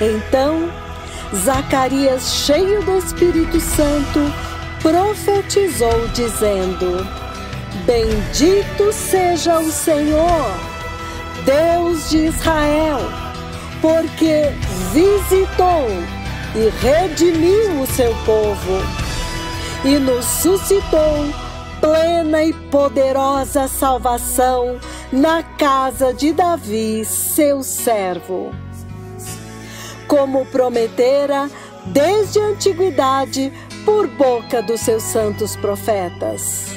Então, Zacarias, cheio do Espírito Santo, profetizou dizendo: Bendito seja o Senhor, Deus de Israel, porque visitou e redimiu o seu povo e nos suscitou plena e poderosa salvação na casa de Davi, seu servo, como prometera desde a antiguidade por boca dos seus santos profetas,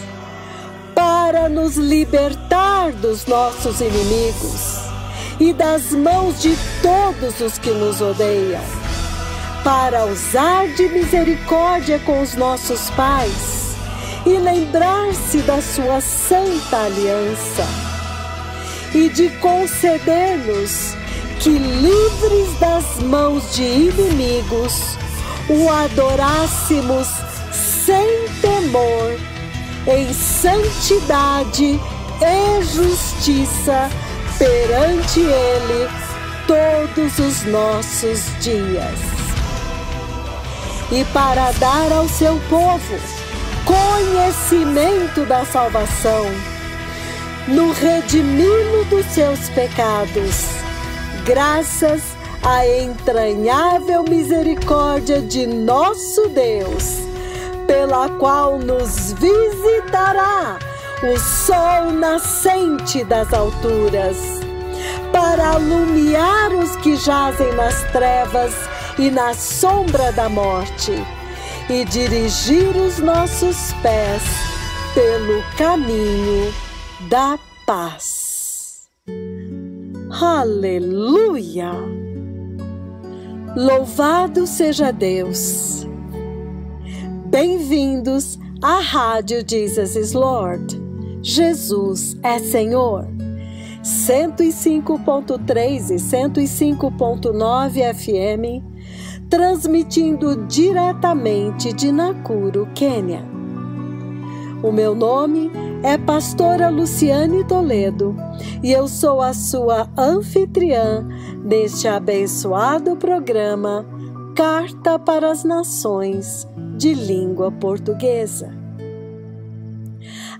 para nos libertar dos nossos inimigos e das mãos de todos os que nos odeiam, para usar de misericórdia com os nossos pais e lembrar-se da sua santa aliança, e de conceder-nos que, livres das mãos de inimigos, o adorássemos sem temor, em santidade e justiça perante Ele todos os nossos dias. E para dar ao seu povo conhecimento da salvação, no redimi-lo dos seus pecados, graças à entranhável misericórdia de nosso Deus, pela qual nos visitará o sol nascente das alturas, para alumiar os que jazem nas trevas e na sombra da morte, e dirigir os nossos pés pelo caminho da paz. Aleluia! Louvado seja Deus! Bem-vindos à Rádio Jesus is Lord. Jesus é Senhor. 105.3 e 105.9 FM, transmitindo diretamente de Nakuru, Quênia. O meu nome é Pastora Luciane Toledo e eu sou a sua anfitriã neste abençoado programa Carta para as Nações de Língua Portuguesa.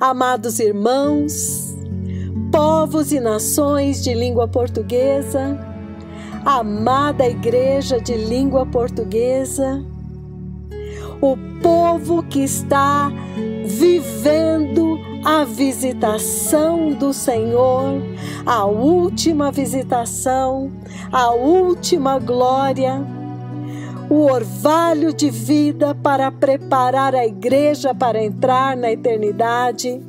Amados irmãos, povos e nações de língua portuguesa, amada Igreja de língua portuguesa, o povo que está vivendo a visitação do Senhor, a última visitação, a última glória, o orvalho de vida para preparar a Igreja para entrar na eternidade,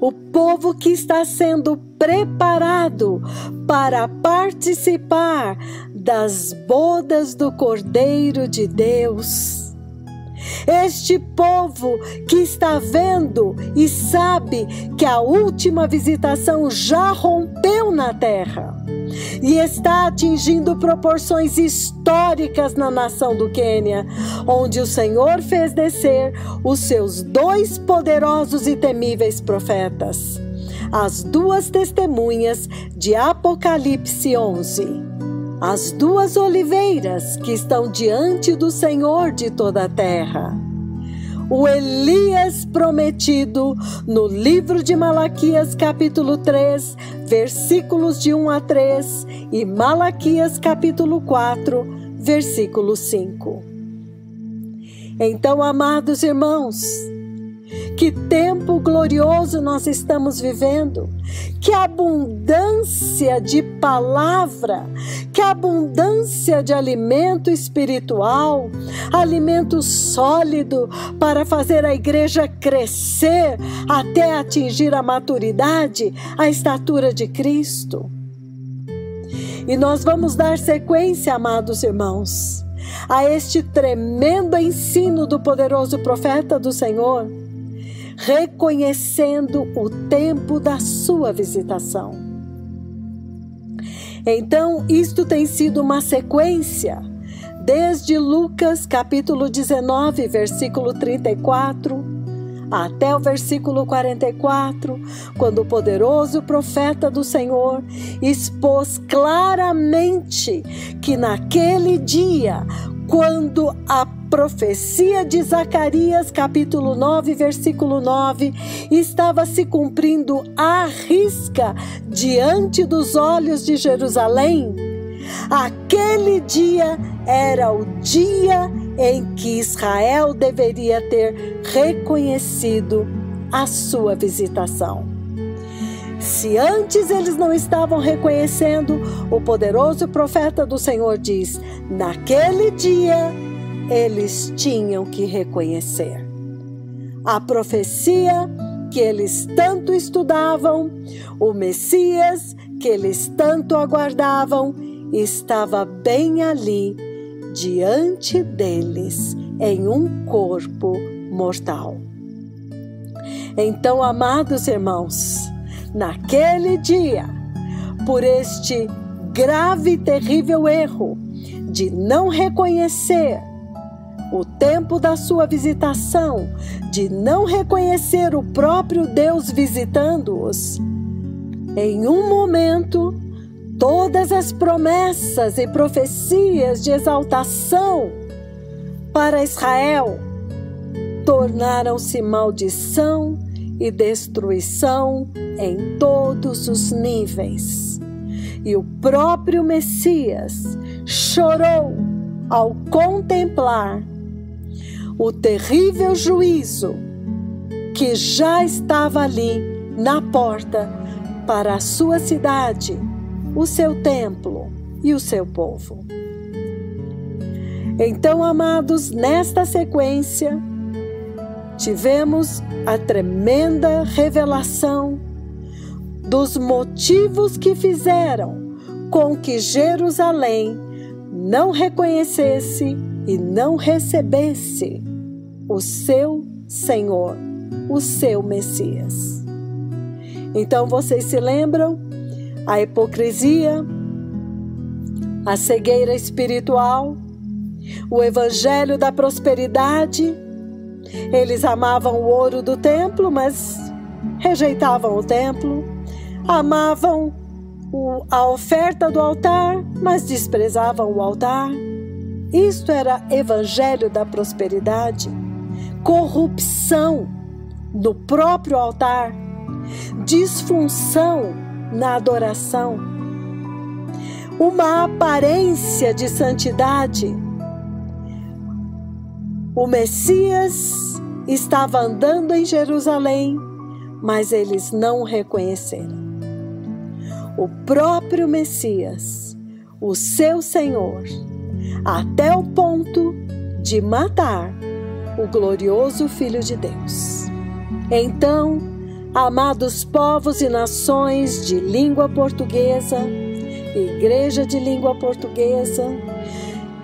o povo que está sendo preparado para participar das bodas do Cordeiro de Deus. Este povo que está vendo e sabe que a última visitação já rompeu na terra e está atingindo proporções históricas na nação do Quênia, onde o Senhor fez descer os seus 2 poderosos e temíveis profetas, as 2 testemunhas de Apocalipse 11, as 2 oliveiras que estão diante do Senhor de toda a terra, o Elias prometido no livro de Malaquias capítulo 3, versículos de 1 a 3 e Malaquias capítulo 4, versículo 5. Então, amados irmãos, que tempo glorioso nós estamos vivendo, que abundância de palavra, que abundância de alimento espiritual, alimento sólido para fazer a Igreja crescer até atingir a maturidade, a estatura de Cristo. E nós vamos dar sequência, amados irmãos, a este tremendo ensino do poderoso profeta do Senhor, reconhecendo o tempo da sua visitação. Então, isto tem sido uma sequência, desde Lucas capítulo 19, versículo 34, até o versículo 44, quando o poderoso profeta do Senhor expôs claramente que naquele dia, quando a profecia de Zacarias, capítulo 9, versículo 9, estava se cumprindo à risca diante dos olhos de Jerusalém, aquele dia era o dia em que Israel deveria ter reconhecido a sua visitação. Se antes eles não estavam reconhecendo, o poderoso profeta do Senhor diz: naquele dia eles tinham que reconhecer. A profecia que eles tanto estudavam, o Messias que eles tanto aguardavam, estava bem ali, diante deles, em um corpo mortal. Então, amados irmãos, naquele dia, por este grave e terrível erro de não reconhecer o tempo da sua visitação, de não reconhecer o próprio Deus visitando-os, em um momento, todas as promessas e profecias de exaltação para Israel tornaram-se maldição e destruição em todos os níveis. E o próprio Messias chorou ao contemplar o terrível juízo que já estava ali na porta para a sua cidade, o seu templo e o seu povo. Então, amados, nesta sequência, tivemos a tremenda revelação dos motivos que fizeram com que Jerusalém não reconhecesse e não recebesse o seu Senhor, o seu Messias. Então, vocês se lembram? A hipocrisia, a cegueira espiritual, o evangelho da prosperidade. Eles amavam o ouro do templo, mas rejeitavam o templo. Amavam a oferta do altar, mas desprezavam o altar. Isto era evangelho da prosperidade. Corrupção no próprio altar. Disfunção na adoração. Uma aparência de santidade. O Messias estava andando em Jerusalém, mas eles não o reconheceram. O próprio Messias, o seu Senhor, até o ponto de matar o glorioso Filho de Deus. Então, amados povos e nações de língua portuguesa, igreja de língua portuguesa,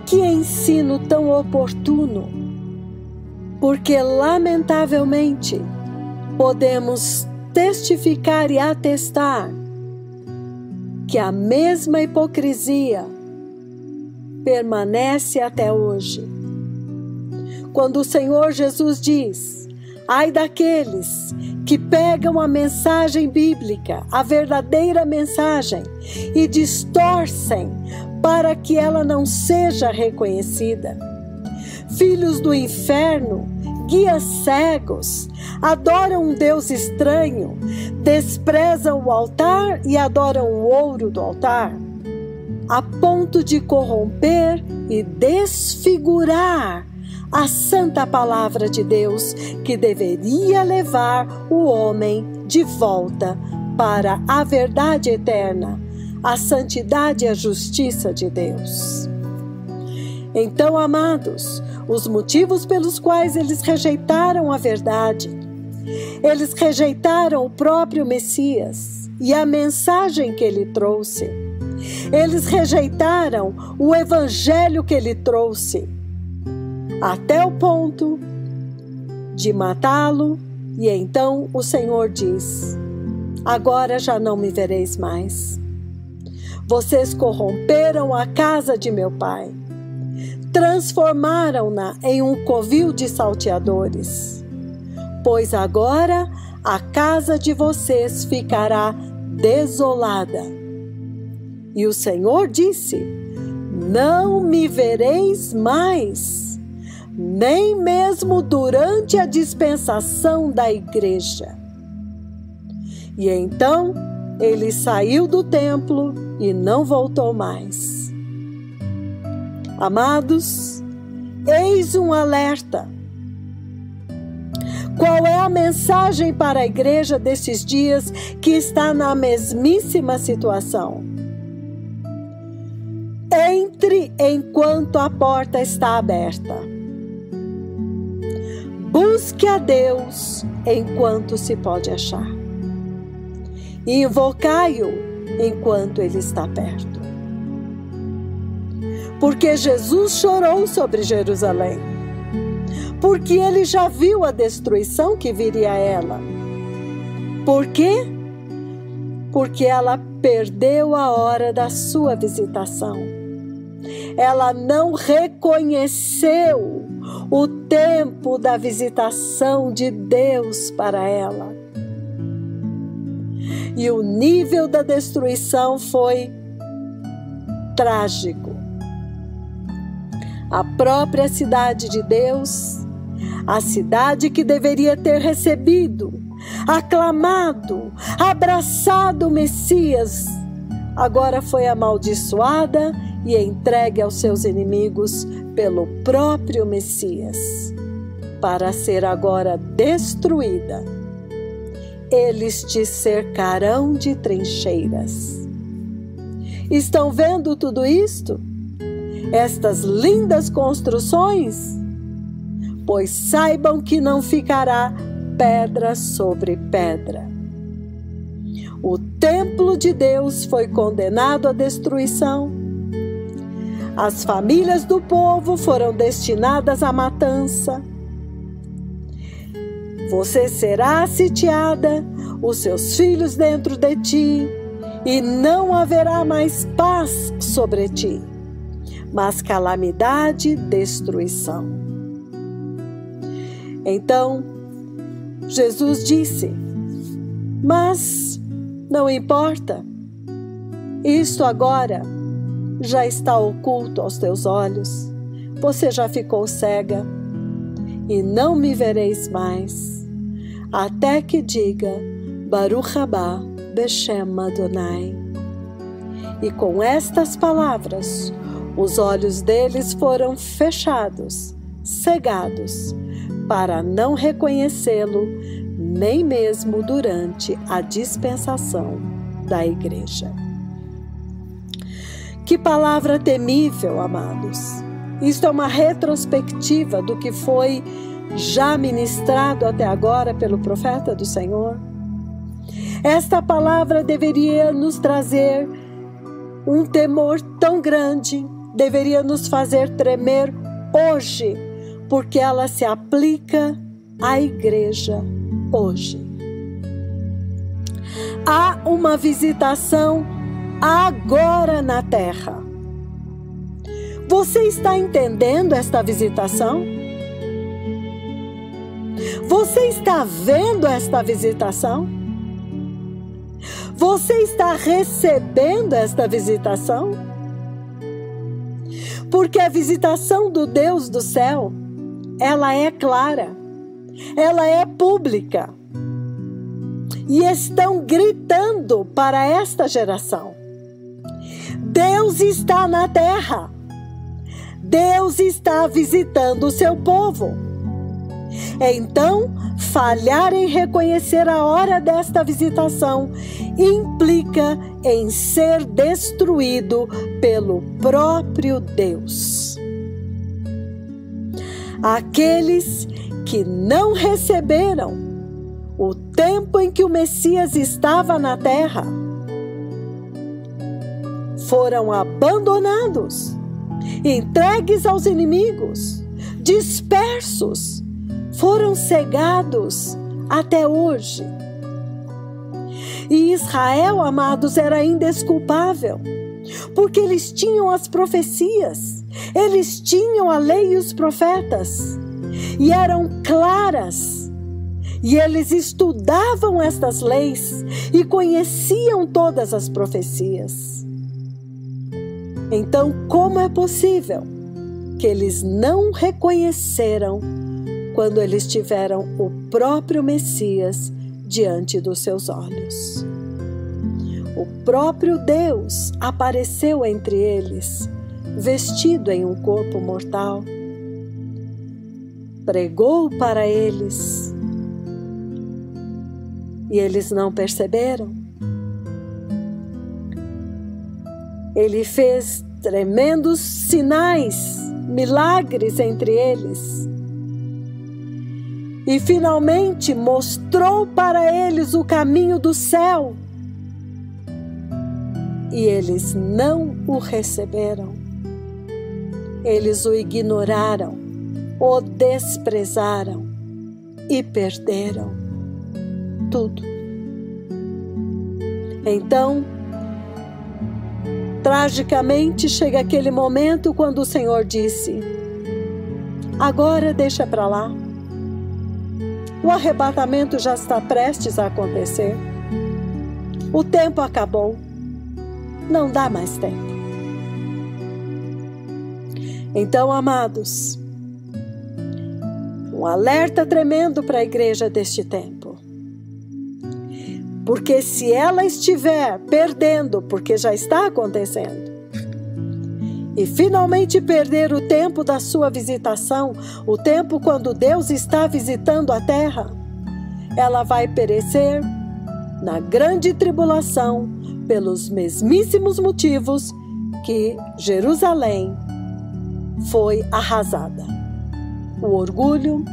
que ensino tão oportuno, porque lamentavelmente podemos testificar e atestar que a mesma hipocrisia permanece até hoje. Quando o Senhor Jesus diz: ai daqueles que pegam a mensagem bíblica, a verdadeira mensagem, e distorcem para que ela não seja reconhecida. Filhos do inferno, guias cegos, adoram um Deus estranho, desprezam o altar e adoram o ouro do altar, a ponto de corromper e desfigurar a santa palavra de Deus, que deveria levar o homem de volta para a verdade eterna, a santidade e a justiça de Deus. Então, amados, os motivos pelos quais eles rejeitaram a verdade, eles rejeitaram o próprio Messias e a mensagem que ele trouxe, eles rejeitaram o evangelho que ele trouxe, até o ponto de matá-lo. E então o Senhor diz: agora já não me vereis mais. Vocês corromperam a casa de meu pai, transformaram-na em um covil de salteadores. Pois agora a casa de vocês ficará desolada, E o Senhor disse: não me vereis mais, nem mesmo durante a dispensação da igreja. E então ele saiu do templo e não voltou mais. Amados, eis um alerta. Qual é a mensagem para a igreja desses dias que está na mesmíssima situação? Entre enquanto a porta está aberta. Busque a Deus enquanto se pode achar. E invocai-o enquanto ele está perto. Porque Jesus chorou sobre Jerusalém. Porque ele já viu a destruição que viria a ela. Por quê? Porque ela perdeu a hora da sua visitação. Ela não reconheceu o tempo da visitação de Deus para ela. E o nível da destruição foi trágico. A própria cidade de Deus, a cidade que deveria ter recebido, aclamado, abraçado o Messias, agora foi amaldiçoada e entregue aos seus inimigos pelo próprio Messias, para ser agora destruída. Eles te cercarão de trincheiras. Estão vendo tudo isto? Estas lindas construções? Pois saibam que não ficará pedra sobre pedra. O templo de Deus foi condenado à destruição. As famílias do povo foram destinadas à matança. Você será sitiada, os seus filhos dentro de ti, e não haverá mais paz sobre ti, mas calamidade e destruição. Então, Jesus disse: mas não importa, isto agora já está oculto aos teus olhos, você já ficou cega, e não me vereis mais, até que diga Baruch Haba Beshem Adonai. E com estas palavras, os olhos deles foram fechados, cegados, para não reconhecê-lo, nem mesmo durante a dispensação da igreja. Que palavra temível, amados! Isto é uma retrospectiva do que foi já ministrado até agora pelo profeta do Senhor. Esta palavra deveria nos trazer um temor tão grande, deveria nos fazer tremer hoje, porque ela se aplica à igreja hoje. Há uma visitação agora na terra. Você está entendendo esta visitação? Você está vendo esta visitação? Você está recebendo esta visitação? Porque a visitação do Deus do céu, ela é clara, ela é pública. E estão gritando para esta geração: Deus está na terra. Deus está visitando o seu povo. Então, falhar em reconhecer a hora desta visitação implica em ser destruído pelo próprio Deus. Aqueles que não receberam o tempo em que o Messias estava na terra foram abandonados, entregues aos inimigos, dispersos, foram cegados até hoje. E Israel, amados, era indesculpável, porque eles tinham as profecias, eles tinham a lei e os profetas, e eram claras, e eles estudavam estas leis e conheciam todas as profecias. Então, como é possível que eles não reconheceram quando eles tiveram o próprio Messias diante dos seus olhos? O próprio Deus apareceu entre eles, vestido em um corpo mortal. Pregou para eles e eles não perceberam. Ele fez tremendos sinais, milagres entre eles. E finalmente mostrou para eles o caminho do céu. E eles não o receberam. Eles o ignoraram, o desprezaram e perderam tudo. Então, tragicamente chega aquele momento quando o Senhor disse: agora deixa para lá. O arrebatamento já está prestes a acontecer. O tempo acabou. Não dá mais tempo. Então, amados, um alerta tremendo para a igreja deste tempo. Porque se ela estiver perdendo, porque já está acontecendo, e finalmente perder o tempo da sua visitação, o tempo quando Deus está visitando a terra, ela vai perecer na grande tribulação pelos mesmíssimos motivos que Jerusalém foi arrasada. O orgulho,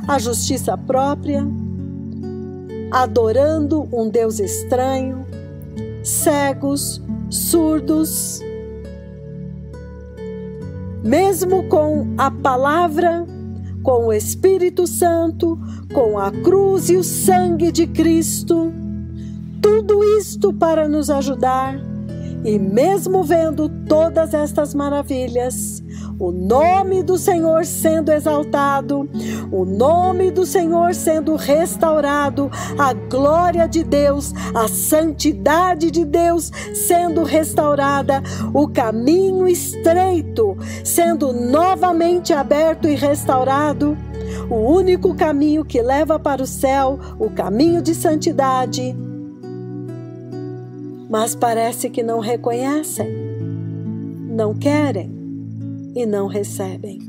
a justiça própria, adorando um Deus estranho, cegos, surdos. Mesmo com a palavra, com o Espírito Santo, com a cruz e o sangue de Cristo, tudo isto para nos ajudar, e mesmo vendo todas estas maravilhas, o nome do Senhor sendo exaltado, o nome do Senhor sendo restaurado, a glória de Deus, a santidade de Deus sendo restaurada, o caminho estreito sendo novamente aberto e restaurado, o único caminho que leva para o céu, o caminho de santidade. Mas parece que não reconhecem, não querem e não recebem.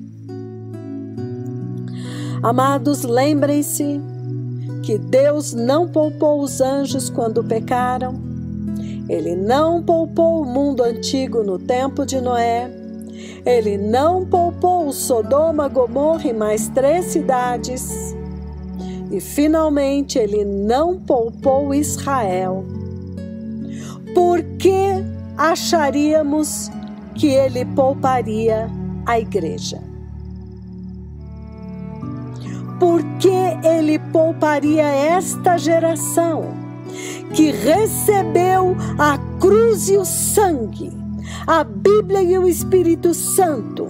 Amados, lembrem-se que Deus não poupou os anjos quando pecaram. Ele não poupou o mundo antigo no tempo de Noé. Ele não poupou Sodoma, Gomorra e mais 3 cidades. E finalmente Ele não poupou Israel. Por que acharíamos que Ele pouparia a igreja? Por que Ele pouparia esta geração que recebeu a cruz e o sangue, a Bíblia e o Espírito Santo,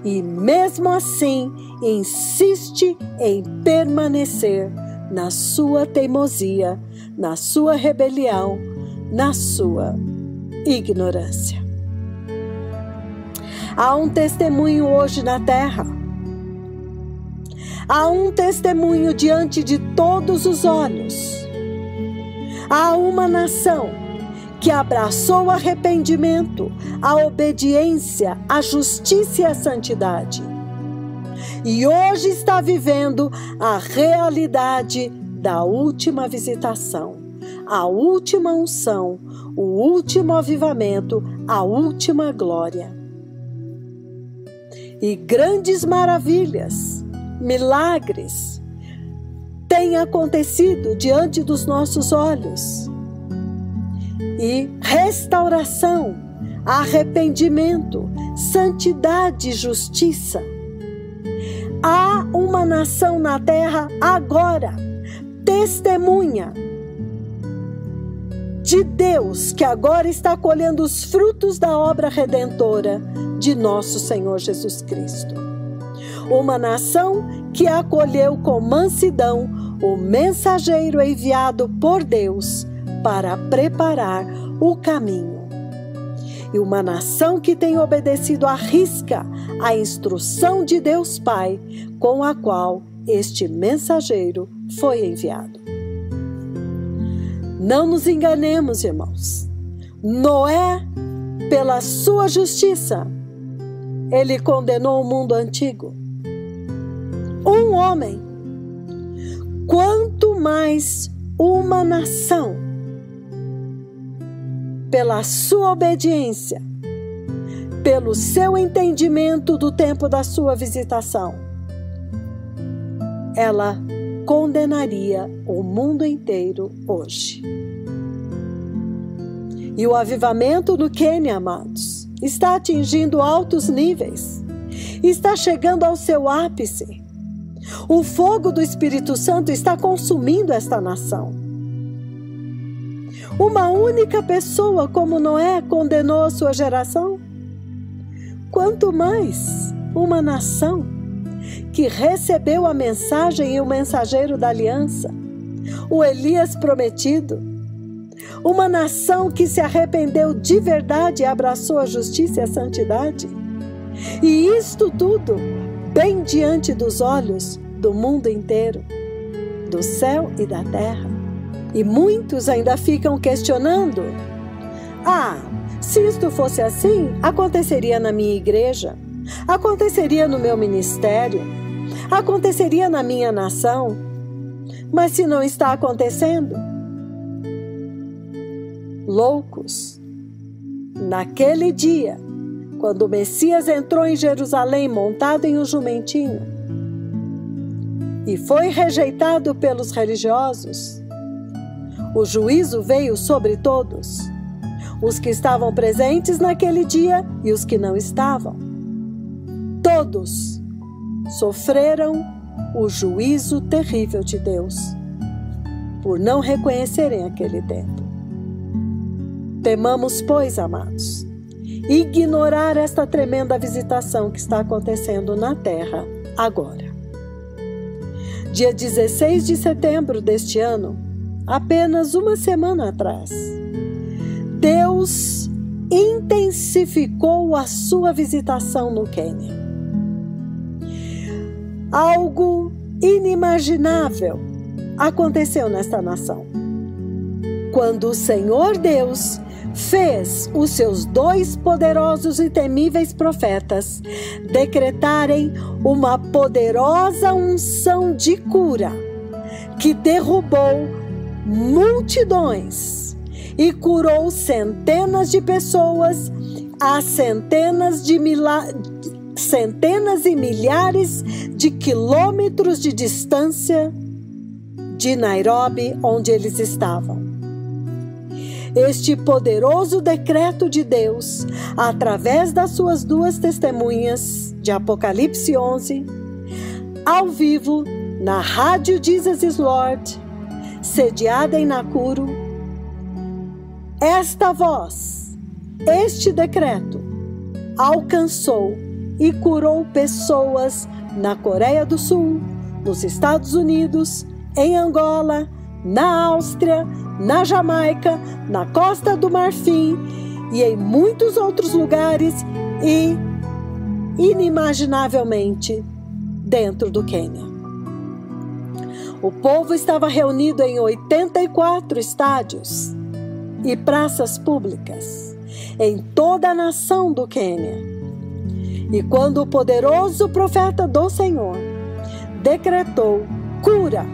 e mesmo assim insiste em permanecer na sua teimosia, na sua rebelião, na sua ignorância? Há um testemunho hoje na terra. Há um testemunho diante de todos os olhos. Há uma nação que abraçou o arrependimento, a obediência, a justiça e a santidade. E hoje está vivendo a realidade da última visitação, a última unção, o último avivamento, a última glória. E grandes maravilhas, milagres têm acontecido diante dos nossos olhos. E restauração, arrependimento, santidade e justiça. Há uma nação na terra agora, testemunha de Deus, que agora está colhendo os frutos da obra redentora de nosso Senhor Jesus Cristo. Uma nação que acolheu com mansidão o mensageiro enviado por Deus para preparar o caminho. e uma nação que tem obedecido à risca a instrução de Deus Pai, com a qual este mensageiro foi enviado. Não nos enganemos, irmãos. Noé, pela sua justiça, ele condenou o mundo antigo. Um homem, quanto mais uma nação, pela sua obediência, pelo seu entendimento do tempo da sua visitação, ela condenaria o mundo inteiro hoje. E o avivamento no Quênia, amados, está atingindo altos níveis, está chegando ao seu ápice. O fogo do Espírito Santo está consumindo esta nação. Uma única pessoa como Noé condenou a sua geração? Quanto mais uma nação que recebeu a mensagem e o mensageiro da aliança, o Elias prometido, uma nação que se arrependeu de verdade e abraçou a justiça e a santidade. E isto tudo bem diante dos olhos do mundo inteiro, do céu e da terra. E muitos ainda ficam questionando: se isto fosse assim, aconteceria na minha igreja, aconteceria no meu ministério, aconteceria na minha nação. Mas se não está acontecendo? Loucos! Naquele dia, quando o Messias entrou em Jerusalém montado em um jumentinho e foi rejeitado pelos religiosos, o juízo veio sobre todos, os que estavam presentes naquele dia e os que não estavam. Todos sofreram o juízo terrível de Deus por não reconhecerem aquele tempo. Temamos, pois, amados, ignorar esta tremenda visitação que está acontecendo na terra agora. Dia 16 de setembro deste ano, apenas uma semana atrás, Deus intensificou a sua visitação no Quênia. Algo inimaginável aconteceu nesta nação, quando o Senhor Deus fez os seus 2 poderosos e temíveis profetas decretarem uma poderosa unção de cura que derrubou multidões e curou centenas de pessoas a centenas e milhares de quilômetros de distância de Nairobi, onde eles estavam. Este poderoso decreto de Deus, através das suas 2 testemunhas de Apocalipse 11, ao vivo, na rádio Jesus is Lord, sediada em Nakuru, esta voz, este decreto, alcançou e curou pessoas na Coreia do Sul, nos Estados Unidos, em Angola, na Áustria, na Jamaica, na Costa do Marfim e em muitos outros lugares e, inimaginavelmente, dentro do Quênia. O povo estava reunido em 84 estádios e praças públicas em toda a nação do Quênia. E quando o poderoso profeta do Senhor decretou cura,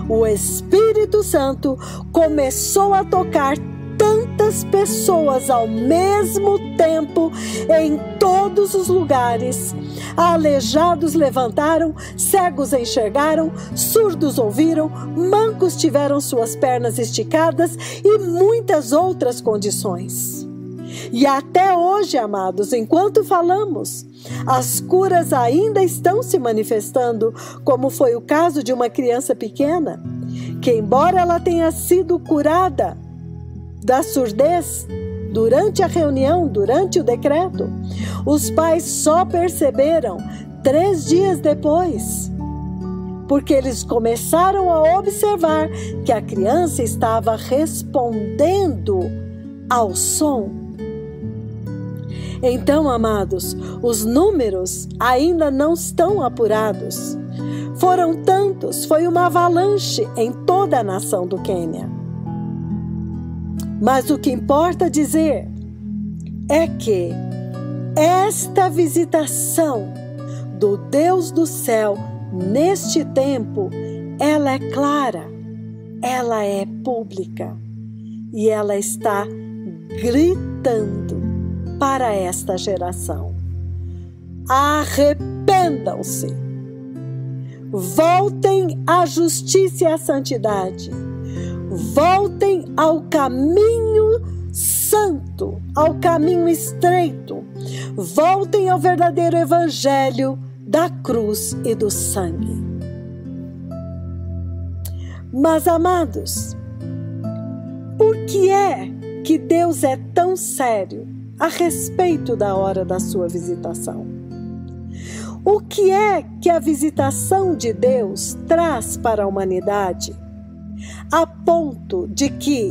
o Espírito Santo começou a tocar tantas pessoas ao mesmo tempo em todos os lugares. Aleijados levantaram, cegos enxergaram, surdos ouviram, mancos tiveram suas pernas esticadas e muitas outras condições. E até hoje, amados, enquanto falamos, as curas ainda estão se manifestando, como foi o caso de uma criança pequena, que embora ela tenha sido curada da surdez durante a reunião, durante o decreto, os pais só perceberam 3 dias depois, porque eles começaram a observar que a criança estava respondendo ao som Então, amados, os números ainda não estão apurados. Foram tantos, foi uma avalanche em toda a nação do Quênia. Mas o que importa dizer é que esta visitação do Deus do céu neste tempo, ela é clara, ela é pública e ela está gritando para esta geração: arrependam-se, voltem à justiça e à santidade, voltem ao caminho santo, ao caminho estreito, voltem ao verdadeiro evangelho da cruz e do sangue. Mas, amados, por que é que Deus é tão sério a respeito da hora da sua visitação? O que é que a visitação de Deus traz para a humanidade, a ponto de que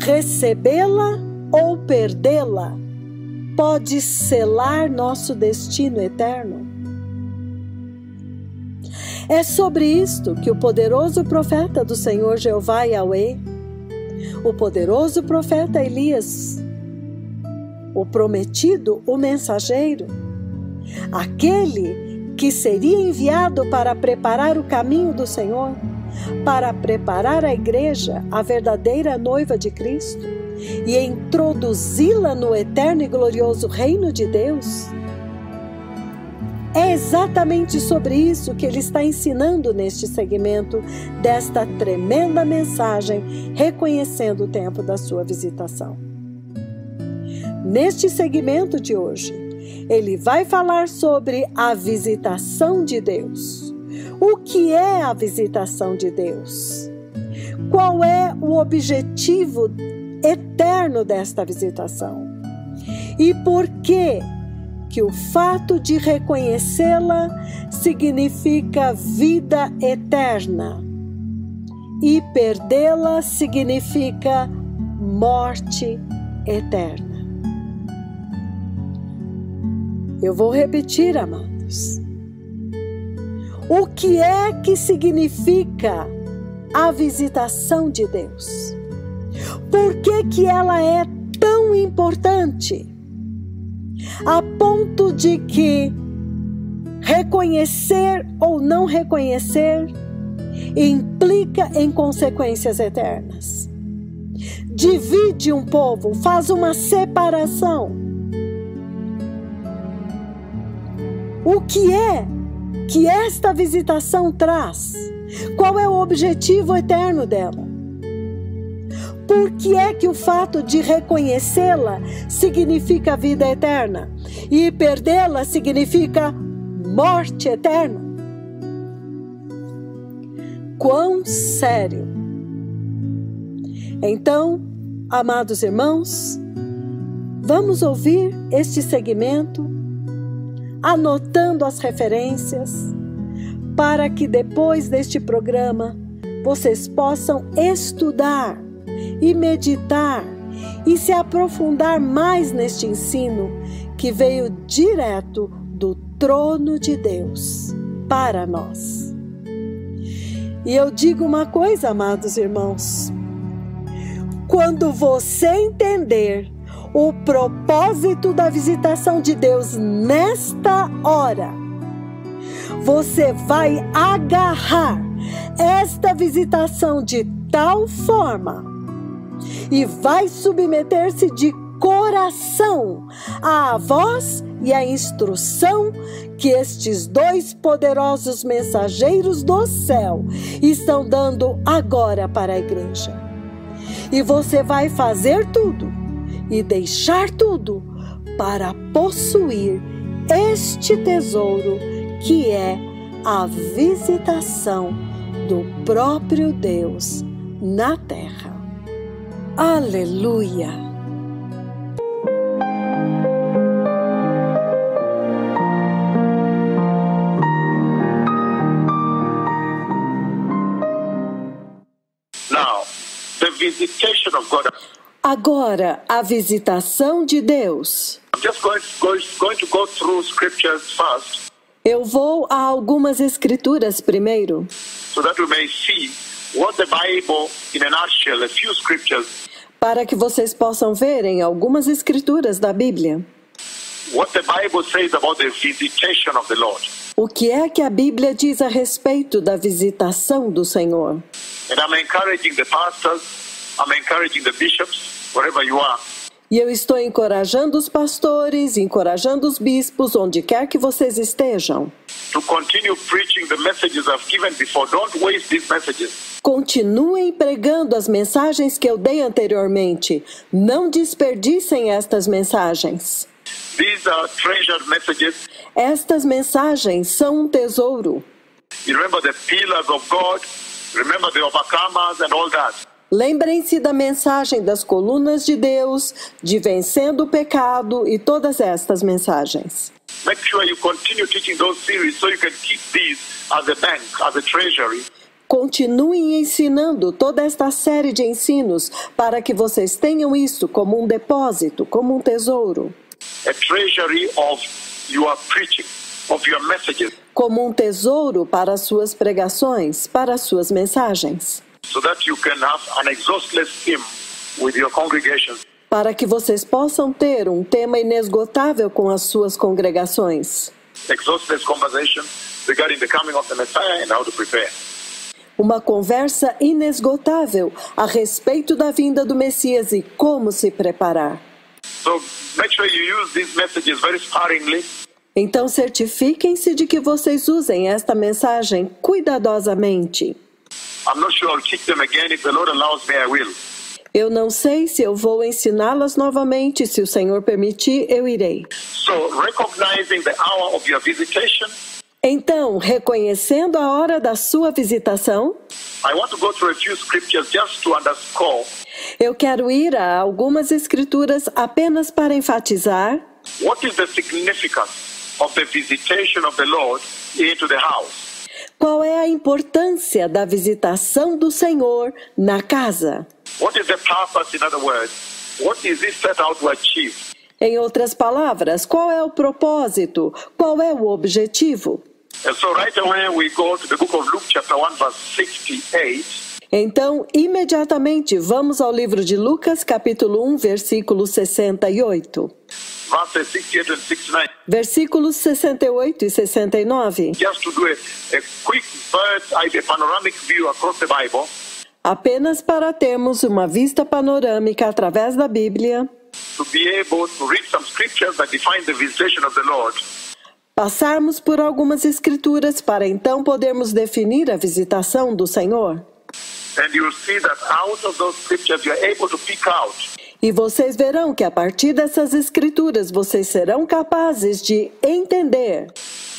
recebê-la ou perdê-la pode selar nosso destino eterno? É sobre isto que o poderoso profeta do Senhor Jeová Yahweh, o poderoso profeta Elias, o prometido, o mensageiro, aquele que seria enviado para preparar o caminho do Senhor, para preparar a igreja, a verdadeira noiva de Cristo, e introduzi-la no eterno e glorioso reino de Deus. É exatamente sobre isso que ele está ensinando neste segmento desta tremenda mensagem, reconhecendo o tempo da sua visitação. Neste segmento de hoje, ele vai falar sobre a visitação de Deus. O que é a visitação de Deus? Qual é o objetivo eterno desta visitação? E por que o fato de reconhecê-la significa vida eterna e perdê-la significa morte eterna? Eu vou repetir, amados. O que é que significa a visitação de Deus? Por que ela é tão importante? A ponto de que reconhecer ou não reconhecer implica em consequências eternas. Divide um povo, faz uma separação. O que é que esta visitação traz? Qual é o objetivo eterno dela? Por que é que o fato de reconhecê-la significa vida eterna e perdê-la significa morte eterna? Quão sério! Então, amados irmãos, vamos ouvir este segmento, anotando as referências, para que depois deste programa vocês possam estudar e meditar e se aprofundar mais neste ensino que veio direto do trono de Deus para nós. E eu digo uma coisa, amados irmãos, quando você entender o propósito da visitação de Deus nesta hora, você vai agarrar esta visitação de tal forma e vai submeter-se de coração à voz e à instrução que estes dois poderosos mensageiros do céu estão dando agora para a igreja. E você vai fazer tudo e deixar tudo para possuir este tesouro que é a visitação do próprio Deus na terra. Aleluia! Now, the visitation of God. Agora, a visitação de Deus. I'm just going to go through scriptures first, Eu vou a algumas escrituras primeiro, so that we may see what the Bible, in a nutshell, a few scriptures, para que vocês possam ver em algumas escrituras da Bíblia what the Bible says about the visitation of the Lord. o que é que a Bíblia diz a respeito da visitação do Senhor. And I'm encouraging the pastors, I'm encouraging the bishops, wherever you are, E eu estou encorajando os pastores, encorajando os bispos, onde quer que vocês estejam. to continue preaching the messages I've given before. Don't waste these messages. Continuem pregando as mensagens que eu dei anteriormente. Não desperdicem estas mensagens. These are treasured messages. Estas mensagens são um tesouro. You remember the pillars of God, remember the overcomers and all that. Lembrem-se da mensagem das colunas de Deus, de vencendo o pecado e todas estas mensagens. Make sure you continue teaching those series so you can keep these as a bank, as a treasury. Continuem ensinando toda esta série de ensinos para que vocês tenham isso como um depósito, como um tesouro. A treasury of your preaching, of your messages, Como um tesouro para as suas pregações, para as suas mensagens. so that you can have an exhaustless theme with your congregation. Para que vocês possam ter um tema inesgotável com as suas congregações. Exhaustless conversation regarding the coming of the Messiah and how to prepare. Uma conversa inesgotável a respeito da vinda do Messias e como se preparar. So make sure you use these messages very sparingly. Então certifiquem-se de que vocês usem esta mensagem cuidadosamente. I'm not sure I'll teach them again. If the Lord allows me, I will. Eu não sei se eu vou ensiná-las novamente, se o Senhor permitir, eu irei. So recognizing the hour of your visitation, Então, reconhecendo a hora da sua visitação, I want to go through a few scriptures just to underscore eu quero ir a algumas escrituras apenas para enfatizar what is the significance of the visitation of the Lord into the house. qual é a importância da visitação do Senhor na casa. What is the purpose, in other words? What is it set out to achieve? Em outras palavras, qual é o propósito? Qual é o objetivo? And so right away we go to the book of Luke chapter 1 verse 68. Então, imediatamente vamos ao livro de Lucas, capítulo 1, versículo 68. Verses 68 and 69. Versículos 68 e 69. Just to do a quick bird's eye, a panoramic view across the Bible, Apenas para termos uma vista panorâmica através da Bíblia, to be able to read some scriptures that define the visitation of the Lord. passarmos por algumas escrituras para então podermos definir a visitação do Senhor. And you'll see that out of those scriptures you're able to pick out E vocês verão que a partir dessas escrituras vocês serão capazes de entender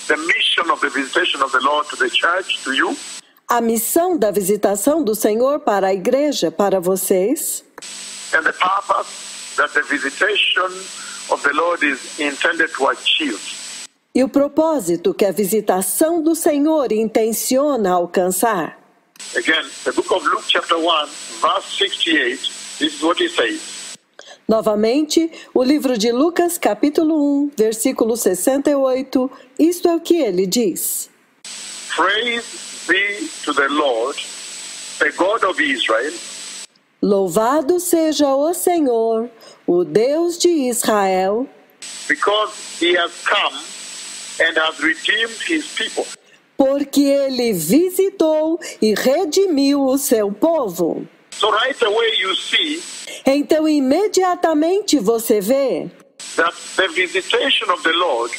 the mission of the visitation of the Lord to the church, to you, a missão da visitação do Senhor para a igreja, para vocês, and the purpose that the visitation of the Lord is intended to achieve. e o propósito que a visitação do Senhor intenciona alcançar. Again, the book of Luke chapter 1 verse 68, this is what he says. Novamente, o livro de Lucas, capítulo 1, versículo 68, isto é o que ele diz. Praise be to the Lord, the God of Israel, Louvado seja o Senhor, o Deus de Israel, because he has come and has redeemed his people. porque ele visitou e redimiu o seu povo. So right away you see Então, imediatamente você vê that the visitation of the Lord,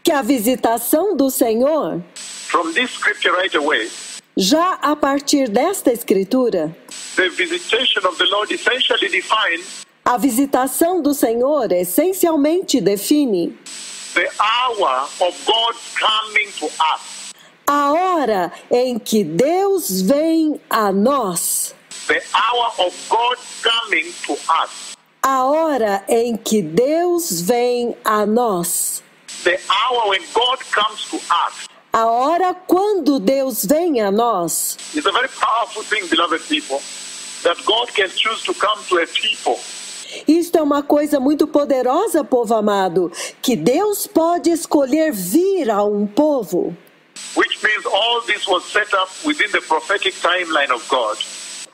que a visitação do Senhor, from this scripture right away, já a partir desta escritura, the visitation of the Lord essentially defines a visitação do Senhor essencialmente define the hour of God coming to us. a hora em que Deus vem a nós. The hour of God coming to us. A hora em que Deus vem a nós. The hour when God comes to us. A hora quando Deus vem a nós. It's a very powerful thing, beloved people, that God can choose to come to a people isto é uma coisa muito poderosa, povo amado, que Deus pode escolher vir a um povo. Which means all this was set up within the prophetic timeline of God.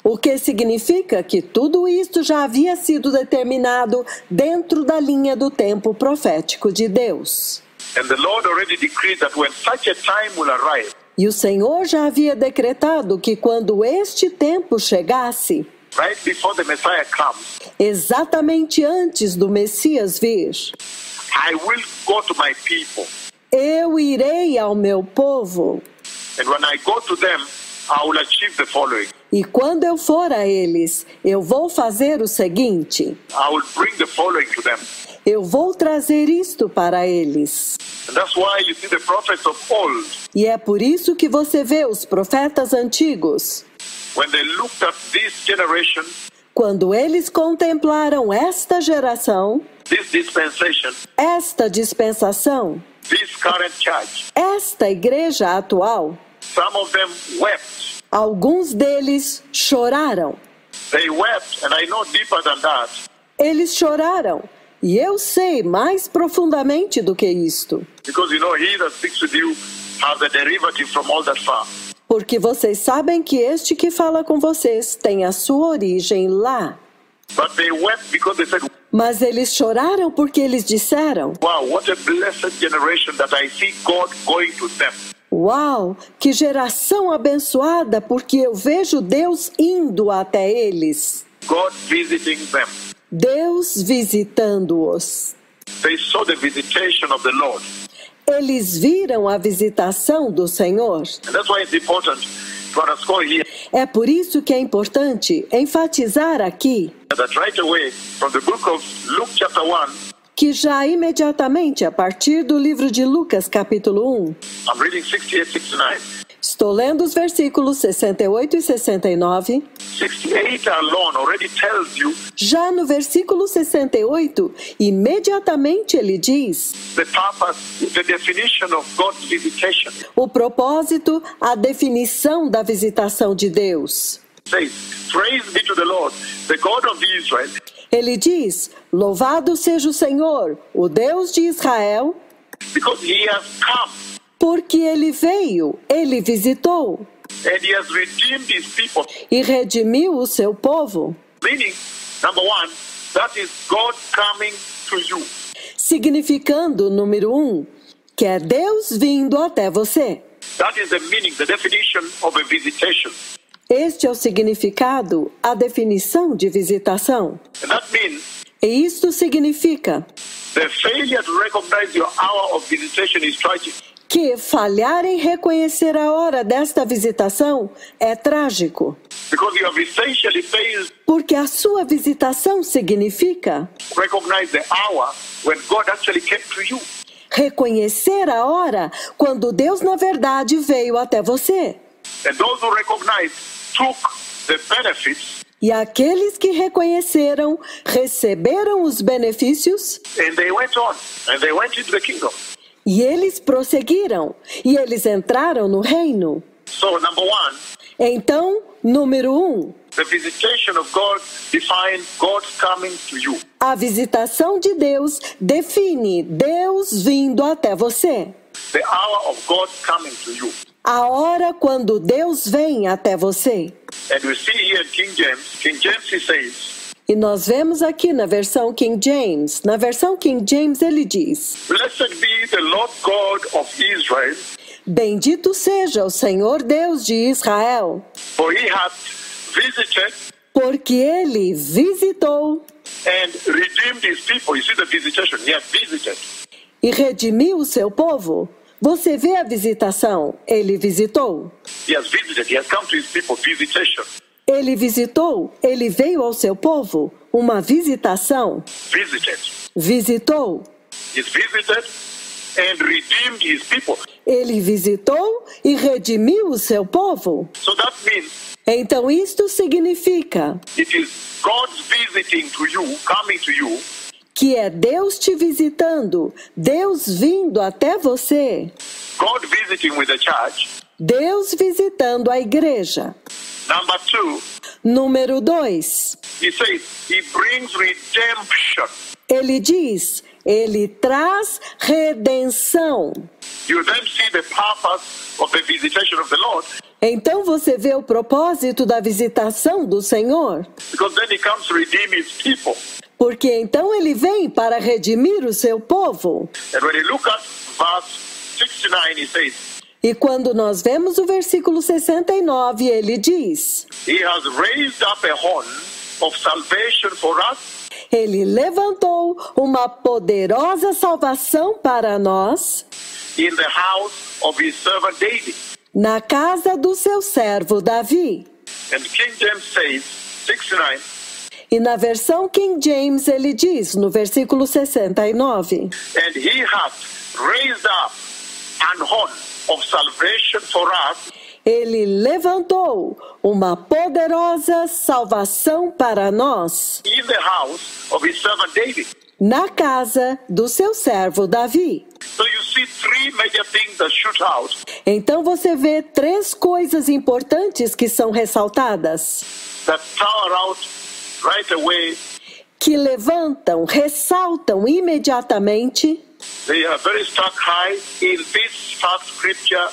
O que significa que tudo isto já havia sido determinado dentro da linha do tempo profético de Deus. And the Lord already decreed that when such a time will arrive, E o Senhor já havia decretado que quando este tempo chegasse, right before the Messiah comes, exatamente antes do Messias vir, I will go to my people. eu irei ao meu povo, And when I go to them, I will achieve the following. e quando eu for a eles, eu vou fazer o seguinte: I will bring the following to them. eu vou trazer isto para eles. And that's why you see the prophets of old, E é por isso que você vê os profetas antigos, when they looked at this generation, quando eles contemplaram esta geração, this dispensation, esta dispensação, this current church, esta igreja atual, some of them wept. alguns deles choraram. They wept, and I know deeper than that. Eles choraram. E eu sei mais profundamente do que isto. Because you know, he that speaks with you has a derivative from all that far. Porque vocês sabem que este que fala com vocês tem a sua origem lá. But they wept because they said, Mas eles choraram porque eles disseram: wow, what a blessed generation that I see God going to them. uau, que geração abençoada, porque eu vejo Deus indo até eles. God visiting them. Deus visitando-os. They saw the visitation of the Lord. Eles viram a visitação do Senhor. And that's why it's important to underscore here É por isso que é importante enfatizar aqui that right away from the book of Luke chapter 1, que já imediatamente a partir do livro de Lucas capítulo 1, I'm reading 68, 69. estou lendo os versículos 68 e 69, 68 alone already tells you já no versículo 68, imediatamente ele diz the purpose, the definition of God's visitation. o propósito, a definição da visitação de Deus. Says, praise be to the Lord, the God of Israel, Ele diz: louvado seja o Senhor, o Deus de Israel, because he has come porque ele veio, ele visitou and he has redeemed his people. e redimiu o seu povo. Meaning, number one, that is God coming to you. Significando, número 1, que é Deus vindo até você. That is the meaning, the definition of a visitation. Este é o significado, a definição de visitação. And that means E isto significa the failure to recognize your hour of visitation is tragic. que falhar em reconhecer a hora desta visitação é trágico. Because you have essentially failed Porque a sua visitação significa to recognize the hour when God actually came to you. reconhecer a hora quando Deus, na verdade, veio até você. And those who recognize took the benefits E aqueles que reconheceram, receberam os benefícios and they went on and they went into the kingdom. e eles prosseguiram e eles entraram no reino. So number one, Então, número 1, the visitation of God defines God's coming to you. a visitação de Deus define Deus vindo até você. The hour of God coming to you. A hora quando Deus vem até você. And we see here in King James he says, E nós vemos aqui na versão King James. Na versão King James ele diz: blessed be the Lord God of Israel, bendito seja o Senhor Deus de Israel, for he hath visited porque ele visitou and redeemed his people. You see the visitation, he has visited. e redimiu o seu povo. Você vê a visitação, ele visitou. He has visited, he has come to his people, visitation. Ele visitou, ele veio ao seu povo, uma visitação. Visited. Visitou. He's visited and redeemed his people. Ele visitou e redimiu o seu povo. So that means Então isto significa it is God's visiting to you, coming to you, que é Deus te visitando, Deus vindo até você, God visiting with the church. Deus visitando a igreja. Number two, Número 2. He says, he brings redemption. Ele diz, ele traz redenção. You then see the purpose of the visitation of the Lord, Então você vê o propósito da visitação do Senhor. because then he comes to redeem his people. Porque então ele vem para redimir o seu povo. And when you look at verse 69, he says, E quando nós vemos o versículo 69, ele diz, he has raised up a horn of salvation for us ele levantou uma poderosa salvação para nós in the house of his servant David. na casa do seu servo Davi. And King James says, 69, E na versão King James ele diz, no versículo 69, and he hath raised up an horn of salvation for us ele levantou uma poderosa salvação para nós in the house of his servant David. na casa do seu servo Davi. So you see three major things that shoot out Então você vê 3 coisas importantes que são ressaltadas, that tower out right away. que levantam, ressaltam imediatamente, They are very stuck high in this first scripture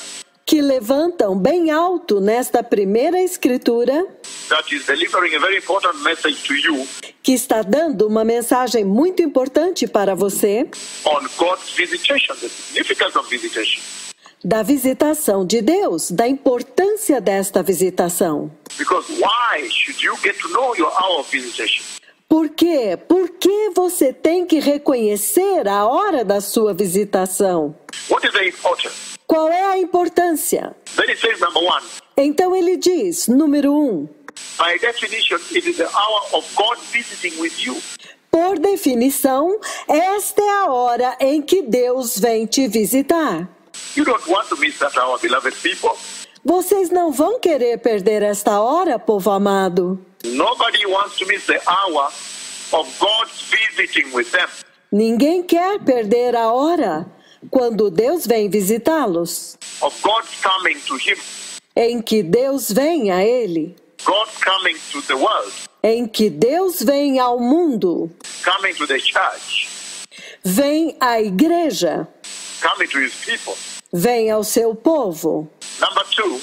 que levantam bem alto nesta primeira escritura, that is delivering a very important message to you que está dando uma mensagem muito importante para você, on God's visitation, the significance of visitation. da visitação de Deus, da importância desta visitação. Because why should you get to know your hour of visitation? Por quê? Por que você tem que reconhecer a hora da sua visitação? What is the importance? Qual é a importância? Then it says, number one, Então ele diz, número 1, by definition, it is the hour of God visiting with you. por definição, esta é a hora em que Deus vem te visitar. You don't want to miss that hour, beloved people. Vocês não vão querer perder esta hora, povo amado. Nobody wants to miss the hour of God's visiting with them. Ninguém quer perder a hora quando Deus vem visitá-los, Of God's coming to him, em que Deus vem a ele, God's coming to the world, em que Deus vem ao mundo, coming to the church, vem à igreja, coming to his people. vem ao seu povo. Number two,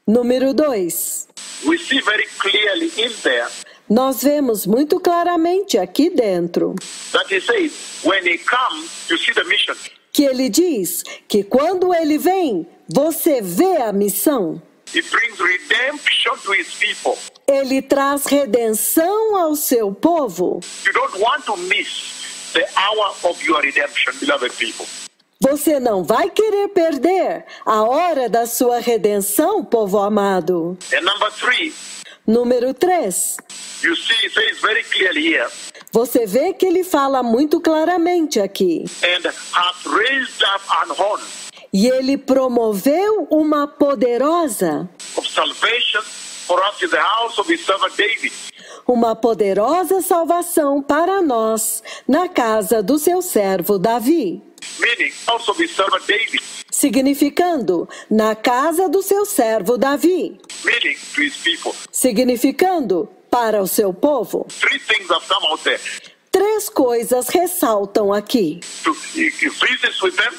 Número 2. we see very clearly in there Nós vemos muito claramente aqui dentro that he says, when he comes, you see the mission. que ele diz que quando ele vem, você vê a missão. He brings redemption to his people. Ele traz redenção ao seu povo. You don't want to miss the hour of your redemption, beloved people. Você não vai querer perder a hora da sua redenção, povo amado. And number three, Número 3. you see, it says very clearly here, Você vê que ele fala muito claramente aqui. and hath raised up an horn E ele promoveu uma poderosa, of salvation for us in the house of his servant David. uma poderosa salvação para nós na casa do seu servo Davi. Meaning, house of his servant David, Significando, na casa do seu servo Davi. meaning to his people. Significando, para o seu povo. Three things have come out there. 3 coisas ressaltam aqui. He visits with them,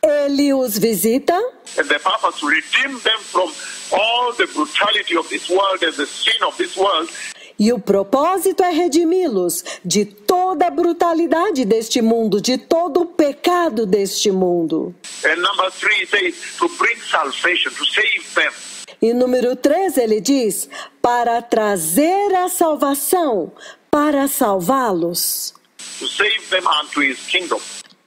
Ele os visita and the purpose to redeem them from all the brutality of this world and the sin of this world, e o propósito é redimi-los de toda a brutalidade deste mundo, de todo o pecado deste mundo. and number three, it says to bring salvation, to save them. E número 3 ele diz, para trazer a salvação, para salvá-los. To save them unto his kingdom.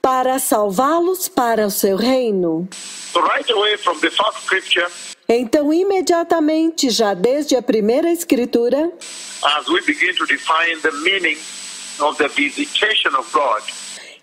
Para salvá-los para o seu reino. So right away from the first scripture, Então, imediatamente, já desde a primeira escritura, as we begin to define the meaning of the visitation of God,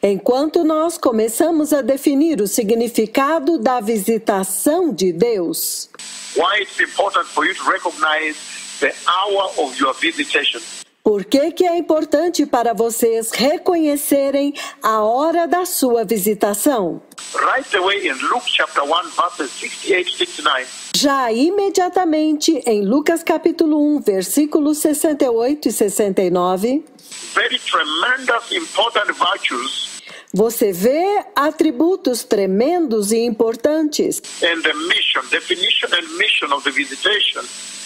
enquanto nós começamos a definir o significado da visitação de Deus, why it's important for you to recognize the hour of your visitation. Por que é importante para vocês reconhecerem a hora da sua visitação? Right away in Luke chapter 1, verses 68-69, Já imediatamente em Lucas capítulo 1, versículos 68 e 69, very tremendous, important virtues você vê atributos tremendos e importantes and the mission, definition and mission of the visitation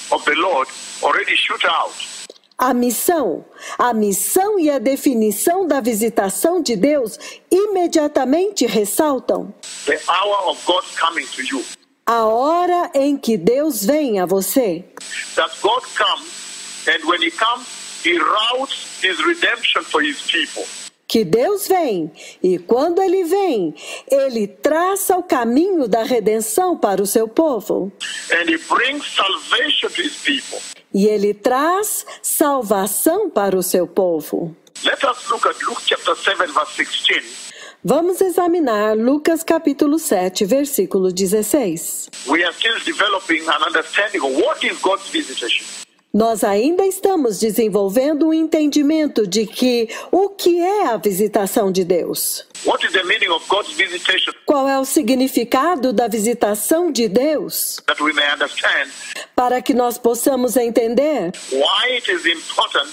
of the Lord already shoot out. A missão e a definição da visitação de Deus imediatamente ressaltam The hour of God coming to you. a hora em que Deus vem a você. That God comes, and when He comes, He routes His redemption for His people. Que Deus vem, e quando Ele vem, Ele traça o caminho da redenção para o seu povo. And He brings salvation to His people. E Ele traz salvação para o seu povo. Let us look at Luke chapter 7, verse 16. Vamos examinar Lucas capítulo 7, versículo 16. We are still developing an understanding of what is God's visitation. Nós ainda estamos desenvolvendo um entendimento de o que é a visitação de Deus. What is the meaning of God's visitation, Qual é o significado da visitação de Deus? that we may understand Para que nós possamos entender why it is important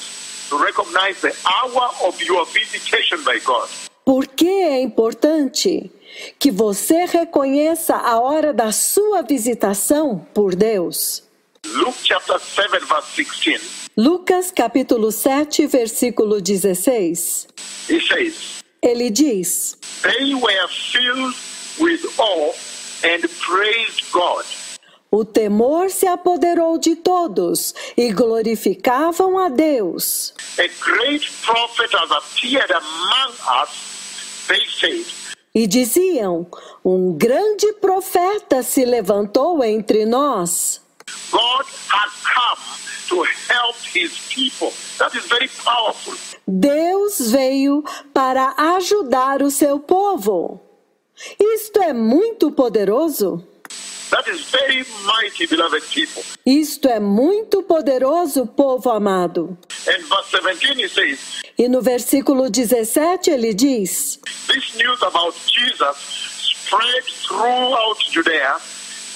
to recognize the hour of your visitation by God. por que é importante que você reconheça a hora da sua visitação por Deus. Luke chapter 7, verse 16. Lucas capítulo 7, versículo 16. It says, Ele diz: they were filled with awe and praised God. o temor se apoderou de todos e glorificavam a Deus. A great prophet has appeared among us, they said. E diziam: um grande profeta se levantou entre nós. God has come to help His people. That is very powerful. Deus veio para ajudar o seu povo. Isto é muito poderoso. That is very mighty, beloved people. Isto é muito poderoso, povo amado. And verse 17 it says, E no versículo 17 ele diz: this news about Jesus spread throughout Judea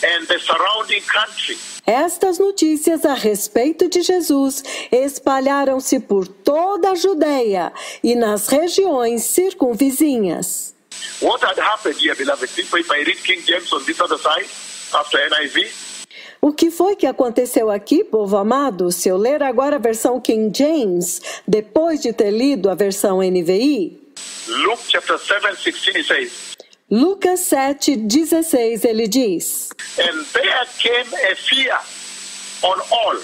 and the surrounding country. estas notícias a respeito de Jesus espalharam-se por toda a Judeia e nas regiões circunvizinhas. What had happened here, beloved people, if I read King James on this other side, after NIV, O que foi que aconteceu aqui, povo amado? Se eu ler agora a versão King James, depois de ter lido a versão NVI, Luke chapter 7, 16, it says, Lucas 7, 16, ele diz: and there came a fear on all,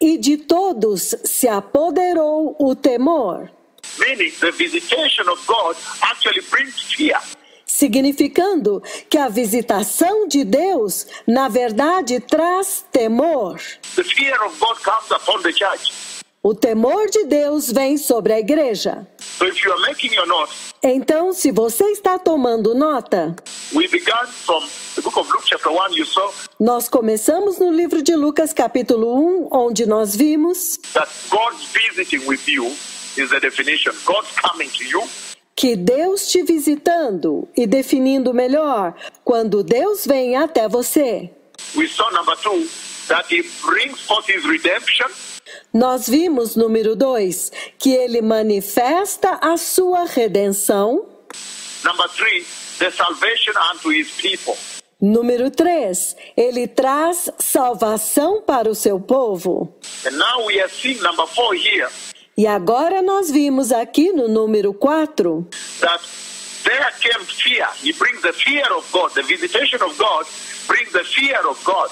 e de todos se apoderou o temor, meaning the visitation of God actually brings fear. significando que a visitação de Deus, na verdade, traz temor. The fear of God comes upon the church. O temor de Deus vem sobre a igreja. So if you are making your notes, Então, se você está tomando nota, we began from the book of Luke chapter 1, you saw nós começamos no livro de Lucas capítulo 1, onde nós vimos that God's visiting with you is the definition. God's coming to you. que Deus te visitando e definindo melhor, quando Deus vem até você. We saw number 2, that He brings forth His redemption. Nós vimos, número 2, que ele manifesta a sua redenção. Number 3, the salvation unto His people. Número 3, ele traz salvação para o seu povo. And now we are seeing number 4 here, E agora nós vimos aqui no número 4, that there came fear. He brings the fear of God. The visitation of God brings the fear of God.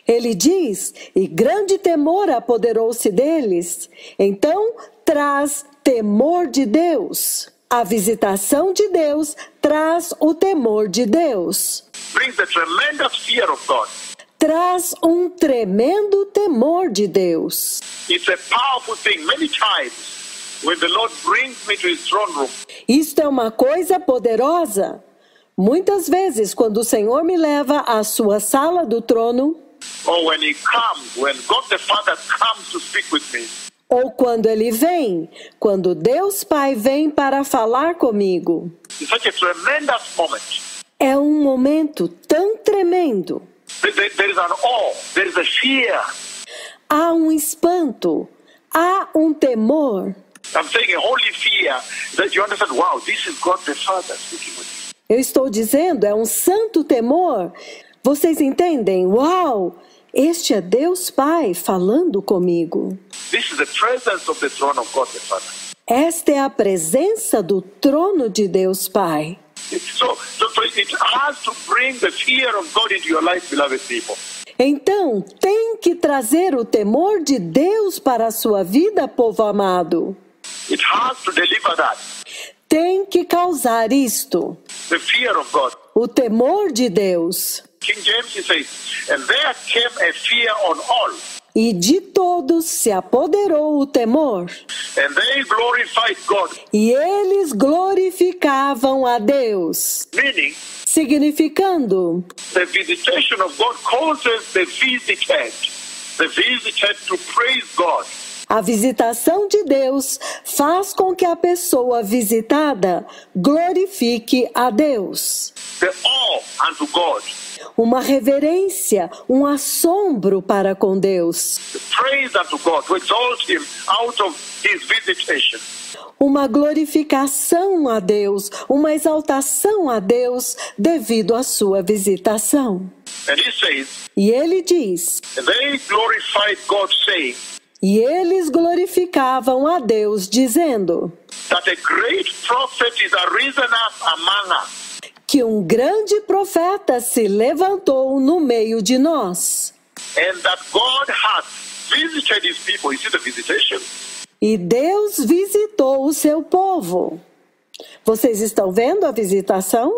ele diz, e grande temor apoderou-se deles. Então, traz temor de Deus. A visitação de Deus traz o temor de Deus. Brings the tremendous fear of God. Traz um tremendo temor de Deus. It's a powerful thing. Many times when the Lord brings me to His throne room, Isto é uma coisa poderosa. Muitas vezes, quando o Senhor me leva à sua sala do trono, or when He comes, when God the Father comes to speak with me, Ou quando ele vem, quando Deus Pai vem para falar comigo. It's such a tremendous moment. É um momento tão tremendo. There is an awe, there is a fear. Há um espanto, há um temor. I'm saying a holy fear that you understand, wow, this is God the Father speaking with you. Eu estou dizendo, é um santo temor. Vocês entendem? Uau! Este é Deus Pai falando comigo. This is the presence of the throne of God the Father. Esta é a presença do trono de Deus Pai. So it has to bring the fear of God into your life, beloved people. Então, tem que trazer o temor de Deus para a sua vida, povo amado. It has to deliver that. Tem que causar isto. The fear of God. O temor de Deus. King James he says, and there came a fear on all. E de todos se apoderou o temor. And they glorified God. E eles glorificavam a Deus. Meaning, significando, the visitation of God causes the visited to praise God. A visitação de Deus faz com que a pessoa visitada glorifique a Deus. The awe unto God. Uma reverência, um assombro para com Deus. The praise unto God, to exalt him out of his visitation. Uma glorificação a Deus, uma exaltação a Deus devido à sua visitação. And he says, e ele diz, and they glorified God, saying, e eles glorificavam a Deus, dizendo, that a great prophet is arisen up among us. Que um grande profeta se levantou no meio de nós. And that God has visited his people. You see the visitation? E Deus visitou o seu povo. Vocês estão vendo a visitação?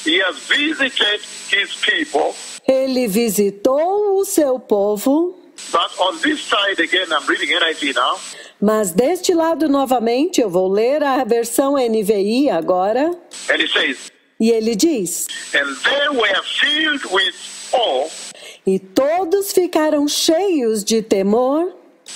He has visited his people. Ele visitou o seu povo. But on this side again, I'm reading NIV now. Mas deste lado novamente, eu vou ler a versão NVI agora. And it says, e ele diz, and they were filled with awe, e todos ficaram cheios de temor,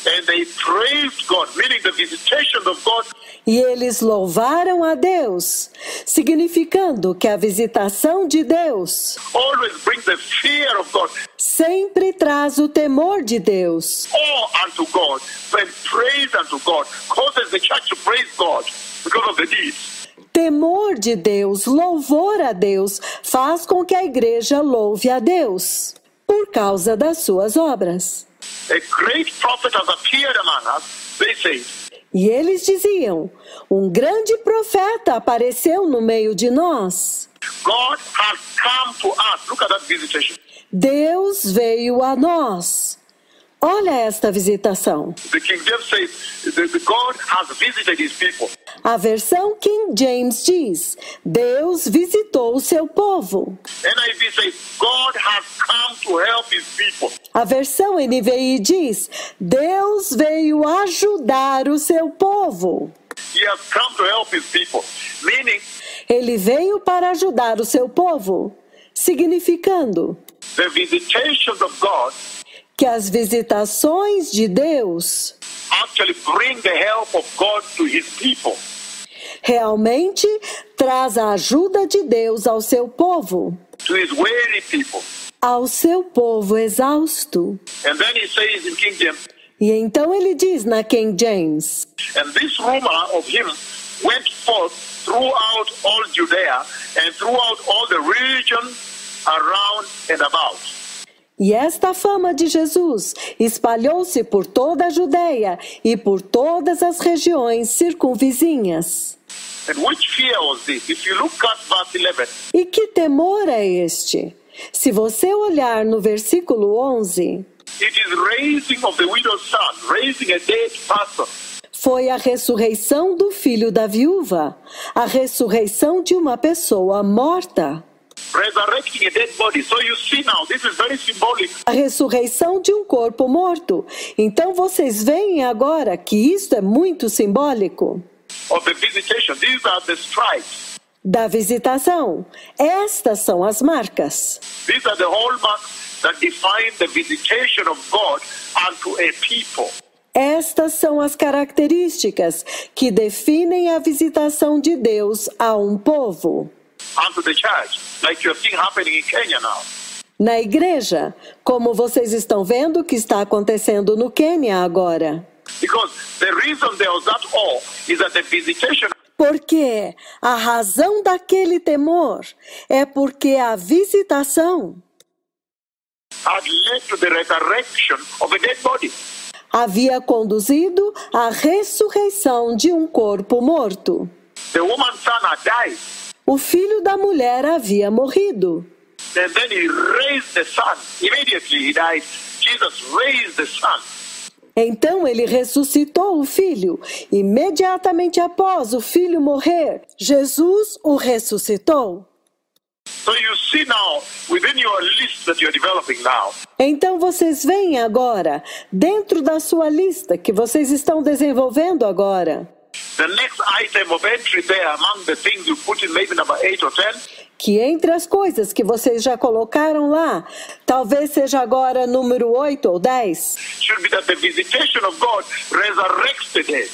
and they praised God, meaning the visitation of God. E eles louvaram a Deus, significando que a visitação de Deus always brings the fear of God. Sempre traz o temor de Deus. Awe unto God, and praise unto God, causes the church to praise God because of the deeds. Temor de Deus, louvor a Deus, faz com que a igreja louve a Deus, por causa das suas obras. A great prophet has appeared among us, they say. E eles diziam, um grande profeta apareceu no meio de nós. God has come to us. Look at that visitation. Deus veio a nós. Olha esta visitação. The King James says that God has visited his people. A versão King James diz, Deus visitou o seu povo. NIV says God has come to help his people. A versão NVI diz, Deus veio ajudar o seu povo. He has come to help his people, meaning Ele veio para ajudar o seu povo, significando the visitations of God que as visitações de Deus actually bring the help of God to his people. realmente traz a ajuda de Deus ao seu povo, To his weary people. ao seu povo exausto. And then he says in King James, E então ele diz na King James, and this rumor of him went forth throughout all Judea and throughout all the region around and about. e esta fama de Jesus espalhou-se por toda a Judeia e por todas as regiões circunvizinhas. And which fear was this? If you look at verse 11, E que temor é este? Se você olhar no versículo 11, it is raising of the widow's son, raising a dead person. foi a ressurreição do filho da viúva, a ressurreição de uma pessoa morta. Resurrecting a dead body. So you see now, this is very symbolic. A ressurreição de um corpo morto. Então vocês veem agora que isto é muito simbólico Of the visitation. These are the stripes. da visitação. Estas são as marcas. These are the hallmarks that define the visitation of God unto a people. Estas são as características que definem a visitação de Deus a um povo. Unto the church, like you're seeing happening in Kenya now. Na igreja, como vocês estão vendo que está acontecendo no Quênia agora. Because the reason there was that awe is that the visitation Porque a razão daquele temor é porque a visitação had led to the resurrection of a dead body. havia conduzido à ressurreição de um corpo morto. The woman's son had died, O filho da mulher havia morrido. and then he raised the son. Immediately he died. Jesus raised the son. Então ele ressuscitou o filho. Imediatamente após o filho morrer, Jesus o ressuscitou. So you see now, within your list that you're developing now, Então vocês veem agora, dentro da sua lista que vocês estão desenvolvendo agora, the next item of entry there among the things you put in maybe number 8 or 10, que entre as coisas que vocês já colocaram lá, talvez seja agora número 8 ou 10, should be that the visitation of God resurrects the dead.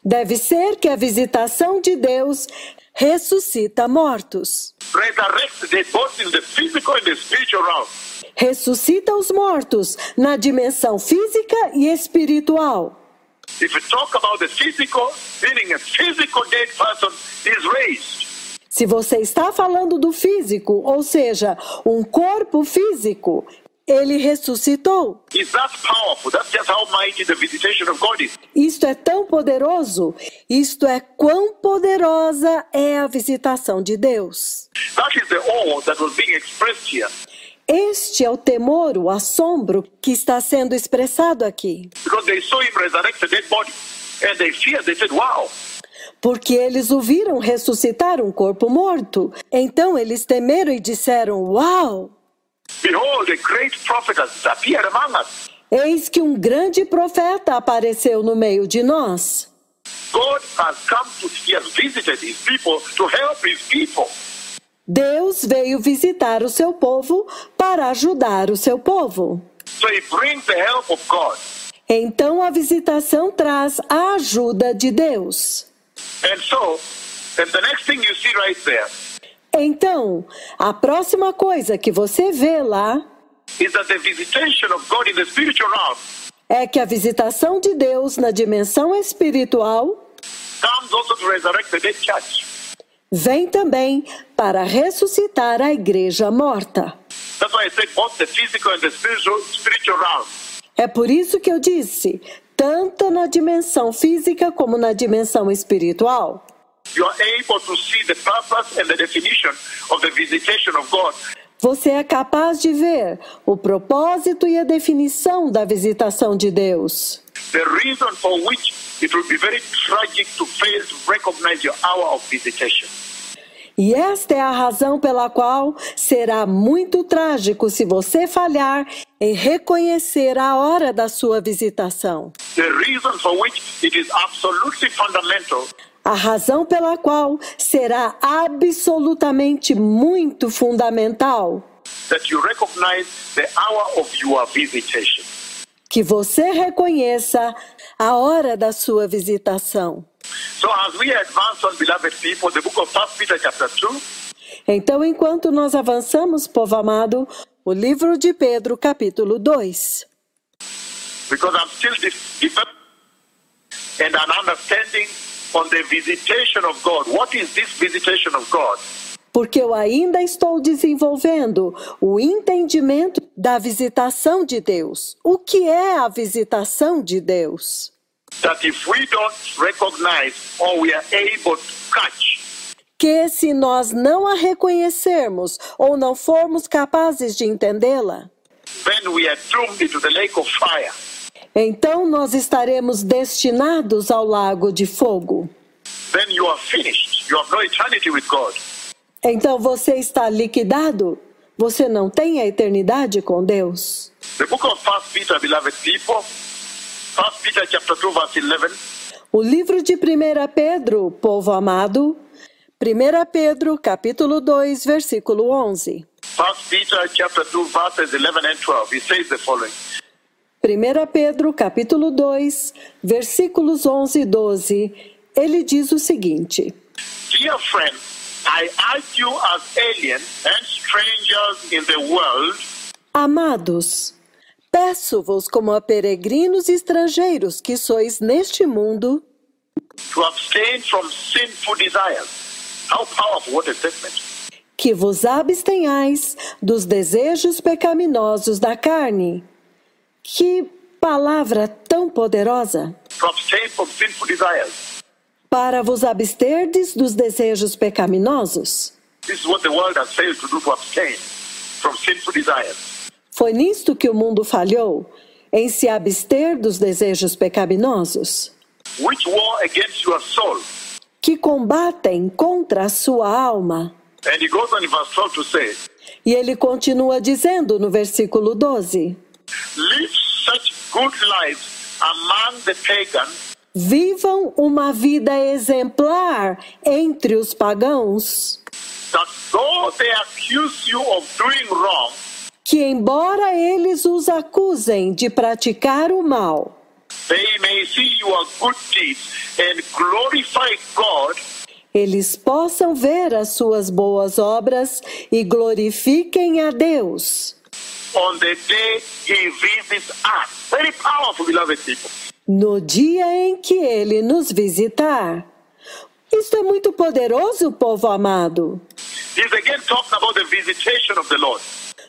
deve ser que a visitação de Deus ressuscita mortos. Resurrects the dead both in the physical and the spiritual realm. Ressuscita os mortos na dimensão física e espiritual. If you talk about the physical, meaning a physical dead person is raised. Se você está falando do físico, ou seja, um corpo físico, ele ressuscitou. Is that powerful? That's just how mighty the visitation of God is. Isto é tão poderoso, isto é quão poderosa é a visitação de Deus. That is the awe that was being expressed here. Este é o temor, o assombro que está sendo expressado aqui. Because they saw him resurrect a dead body. And they feared, they said, wow. Porque eles o viram ressuscitar um corpo morto. Então eles temeram e disseram, uau! Behold, a great prophet has appeared among us. Eis que um grande profeta apareceu no meio de nós. God has come to, he has visited his people to help his people. Deus veio visitar o seu povo para ajudar o seu povo. So he brings the help of God. Então a visitação traz a ajuda de Deus. And the next thing you see right there Então, a próxima coisa que você vê lá is that the visitation of God in the spiritual realm é que a visitação de Deus na dimensão espiritual comes also to resurrect the dead church. vem também para ressuscitar a igreja morta. That's why I said both the physical and the spiritual realm. É por isso que eu disse, tanto na dimensão física como na dimensão espiritual. You are able to see the purpose and the definition of the visitation of God. Você é capaz de ver o propósito e a definição da visitação de Deus. The reason for which it will be very tragic to fail to recognize your hour of visitation. E esta é a razão pela qual será muito trágico se você falhar em reconhecer a hora da sua visitação. The reason for which it is absolutely fundamental A razão pela qual será absolutamente muito fundamental that you recognize the hour of your visitation. que você reconheça a hora da sua visitação. So as we advance on, beloved people, the book of 1 Peter chapter 2, Então, enquanto nós avançamos, povo amado, o livro de Pedro, capítulo 2. because I'm still developing and an understanding on the visitation of God. What is this visitation of God? Porque eu ainda estou desenvolvendo o entendimento da visitação de Deus. O que é a visitação de Deus? That if we don't recognize or we are able to catch, Que se nós não a reconhecermos ou não formos capazes de entendê-la, then we are doomed into the lake of fire. então nós estaremos destinados ao lago de fogo. Then you are finished. You have no eternity with God. Então você está liquidado? Você não tem a eternidade com Deus? The book of 1 Peter, beloved people, 1 Peter chapter 2 verse 11, O livro de 1 Pedro, povo amado, 1 Pedro, capítulo 2, versículo 11. 1 Peter chapter 2 verses 11 and 12, he says the following. 1 Pedro, capítulo 2, versículos 11 e 12, ele diz o seguinte: Dear friend, I urge you as aliens and strangers in the world, Amados, peço-vos como a peregrinos e estrangeiros que sois neste mundo, to abstain from sinful desires. How powerful, what a statement. que vos abstenhais dos desejos pecaminosos da carne. Que palavra tão poderosa! To abstain from sinful desires. Para vos absterdes dos desejos pecaminosos. This is what the world has failed to do, to abstain from sinful desires. Foi nisto que o mundo falhou, em se abster dos desejos pecaminosos, Which war against your soul. que combatem contra a sua alma. And he goes on in verse 12 to say, E ele continua dizendo no versículo 12: live such good lives among the pagans, Vivam uma vida exemplar entre os pagãos, that though they accuse you of doing wrong, que embora eles os acusem de praticar o mal, they may see your good deeds and glorify God eles possam ver as suas boas obras e glorifiquem a Deus on the day he visits us. Very powerful, beloved people. no dia em que ele nos visitar. Isto é muito poderoso, povo amado. He's again talking about the visitation of the Lord.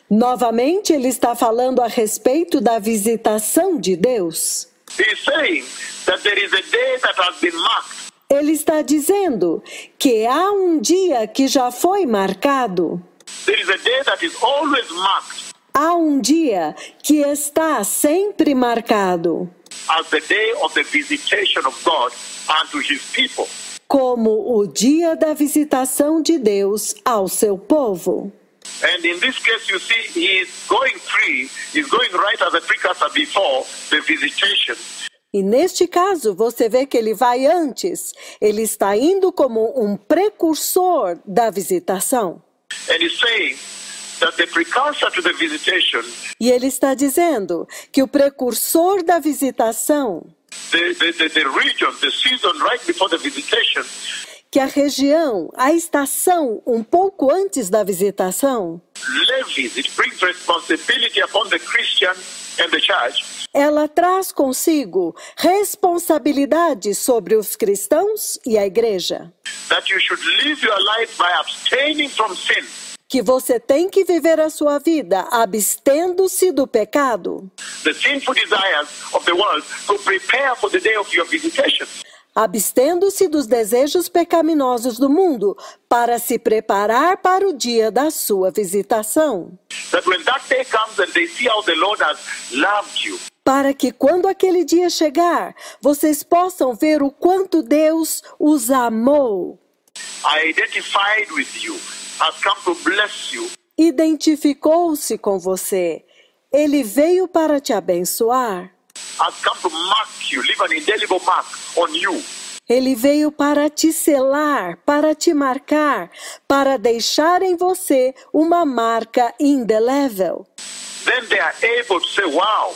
Novamente ele está falando a respeito da visitação de Deus. He's saying that there is a day that has been marked. Ele está dizendo que há um dia que já foi marcado. There is a day that is always marked Há um dia que está sempre marcado as the day of the visitation of God unto his people. como o dia da visitação de Deus ao seu povo. And in this case, you see, he is going free. He's going right as a precursor before the visitation. E neste caso, você vê que ele vai antes. Ele está indo como um precursor da visitação. And he's saying that the precursor to the visitation, E ele está dizendo que o precursor da visitação, the region, the season right before the visitation, que a região, a estação um pouco antes da visitação, levies, it brings responsibility upon the Christian and the church ela traz consigo responsabilidade sobre os cristãos e a igreja. that you should live your life by abstaining from sin. Que você tem que viver a sua vida abstendo-se do pecado, The sinful desires of the world to prepare for the day of your visitation. abstendo-se dos desejos pecaminosos do mundo para se preparar para o dia da sua visitação. That when that day comes and they see how the Lord has loved you, Para que quando aquele dia chegar, vocês possam ver o quanto Deus os amou, identified with you, has come to bless you, identificou-se com você. Ele veio para te abençoar. has come to mark you, leave an indelible mark on you. Ele veio para te selar, para te marcar, para deixar em você uma marca indelével. Then they are able to say, wow,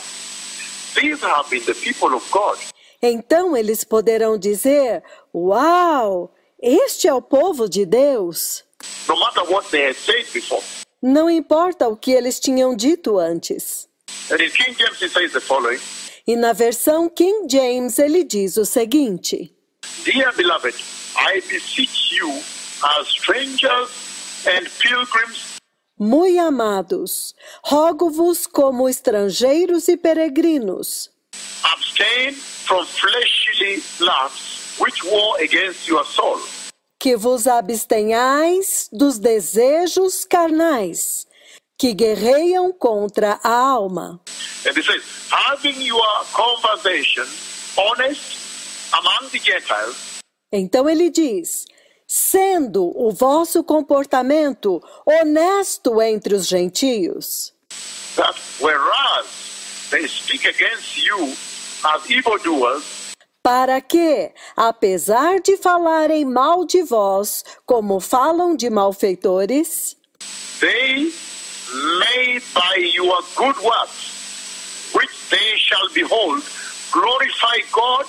these have been the people of God. Então eles poderão dizer: Uau, este é o povo de Deus. No matter what they had said before. Não importa o que eles tinham dito antes. And in King James he says the following, E na versão King James ele diz o seguinte: Dear beloved, I beseech you as strangers and pilgrims, Muito amados, rogo-vos como estrangeiros e peregrinos, abstain from fleshly lusts which war against your soul. que vos abstenhais dos desejos carnais, que guerreiam contra a alma. And he says, having your conversation honest among the Gentiles, Então ele diz: sendo o vosso comportamento honesto entre os gentios, that whereas they speak against you as evildoers, para que, apesar de falarem mal de vós, como falam de malfeitores, they may by your good works, which they shall behold, glorify God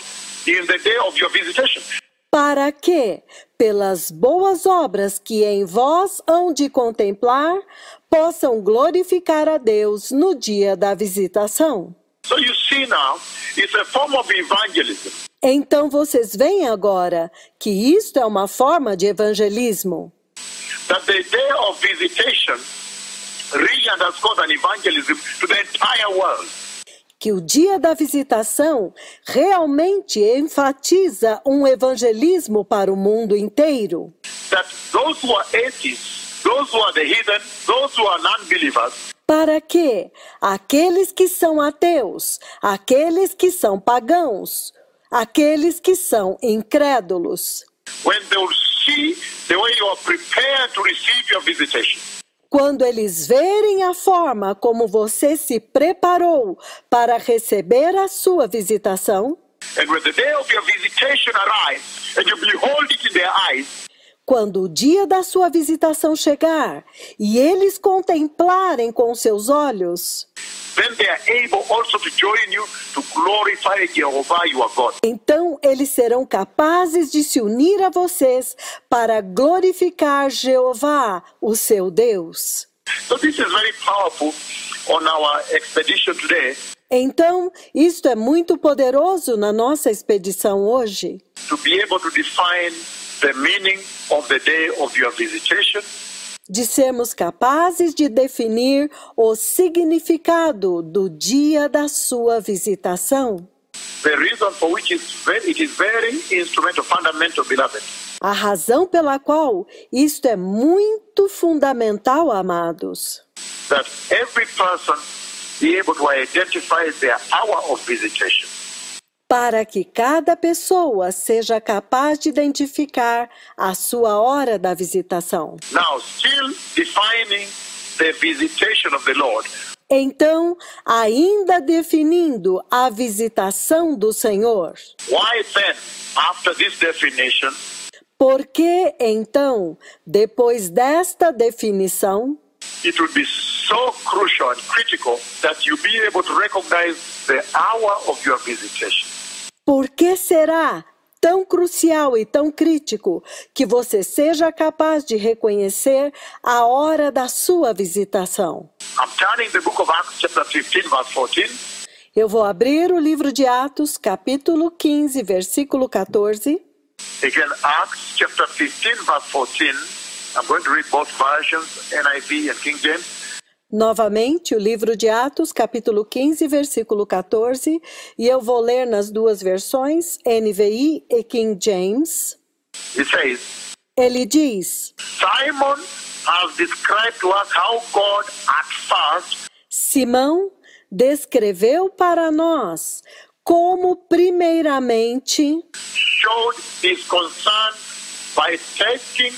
in the day of your visitation. Para que, pelas boas obras que em vós hão de contemplar, possam glorificar a Deus no dia da visitação. So you see now, it's a form of evangelism. Então vocês veem agora que isto é uma forma de evangelismo. That the day of visitation really underscores an evangelism to the entire world. Que o dia da visitação realmente enfatiza um evangelismo para o mundo inteiro. That those who are atheists, those who are the heathen, those who are non-believers, Para que aqueles que são ateus, aqueles que são pagãos, aqueles que são incrédulos, when they will see the way you are prepared to receive your visitation, quando eles verem a forma como você se preparou para receber a sua visitação, and when the day of your visitation arrives, and you behold it in their eyes, quando o dia da sua visitação chegar e eles contemplarem com seus olhos, then they are able also to join you to glorify Jehovah your God. então eles serão capazes de se unir a vocês para glorificar Jeová, o seu Deus. So this is very powerful on our expedition today Então, isto é muito poderoso na nossa expedição hoje, to be able to define the meaning of the day of your visitation, de sermos capazes de definir o significado do dia da sua visitação. the reason for which it is very instrumental, fundamental, beloved. A razão pela qual isto é muito fundamental, amados. That every person be able to identify their hour of visitation. Para que cada pessoa seja capaz de identificar a sua hora da visitação. Now, still defining the visitation of the Lord, Então, ainda definindo a visitação do Senhor. why then, after this definition, Por que, então, depois desta definição, it would be so crucial and critical that you be able to recognize the hour of your visitation? por que será tão crucial e tão crítico que você seja capaz de reconhecer a hora da sua visitação? I'm turning the book of Acts, chapter 15, verse 14. Eu vou abrir o livro de Atos, capítulo 15, versículo 14. Again, Acts, chapter 15, verse 14. I'm going to read both versions, NIV and King James. Novamente, o livro de Atos, capítulo 15, versículo 14. E eu vou ler nas duas versões, NVI e King James. It says, Ele diz: Simon has described to us how God at first Simão descreveu para nós como primeiramente showed his concern by taking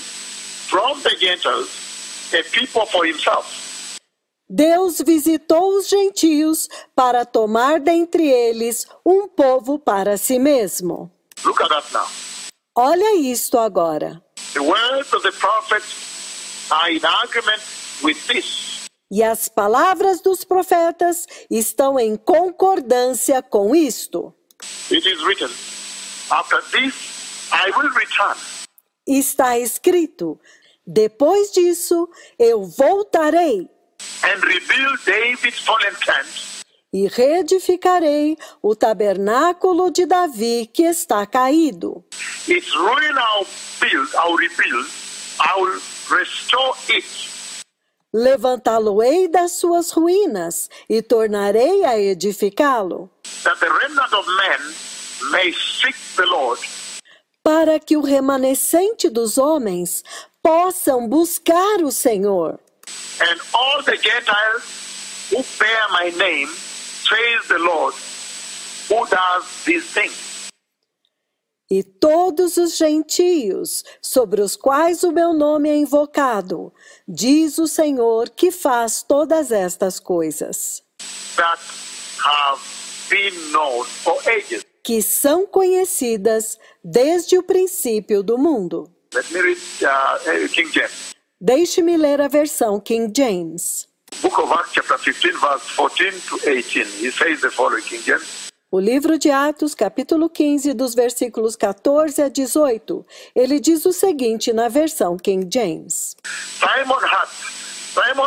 from the Gentiles a people for himself. Deus visitou os gentios para tomar dentre eles um povo para si mesmo. Look at that now. Olha isto agora. The words of the prophet are in argument with this. E as palavras dos profetas estão em concordância com isto. It is written, after this I will return Está escrito: depois disso eu voltarei and rebuild David's fallen tent, e reedificarei o tabernáculo de Davi que está caído. its ruin I'll rebuild, I will restore it. Levantá-lo-ei das suas ruínas e tornarei a edificá-lo, That the remnant of men may seek the Lord, para que o remanescente dos homens possam buscar o Senhor. and all the Gentiles who bear my name praise the Lord who does these things. E todos os gentios, sobre os quais o meu nome é invocado, diz o Senhor que faz todas estas coisas, That have been known for ages. que são conhecidas desde o princípio do mundo. Let me read King James. Deixe-me ler a versão King James. Book book of Acts chapter 15 verse 14 to 18. He says the following, King James. O livro de Atos, capítulo 15, dos versículos 14 a 18, ele diz o seguinte na versão King James. Simon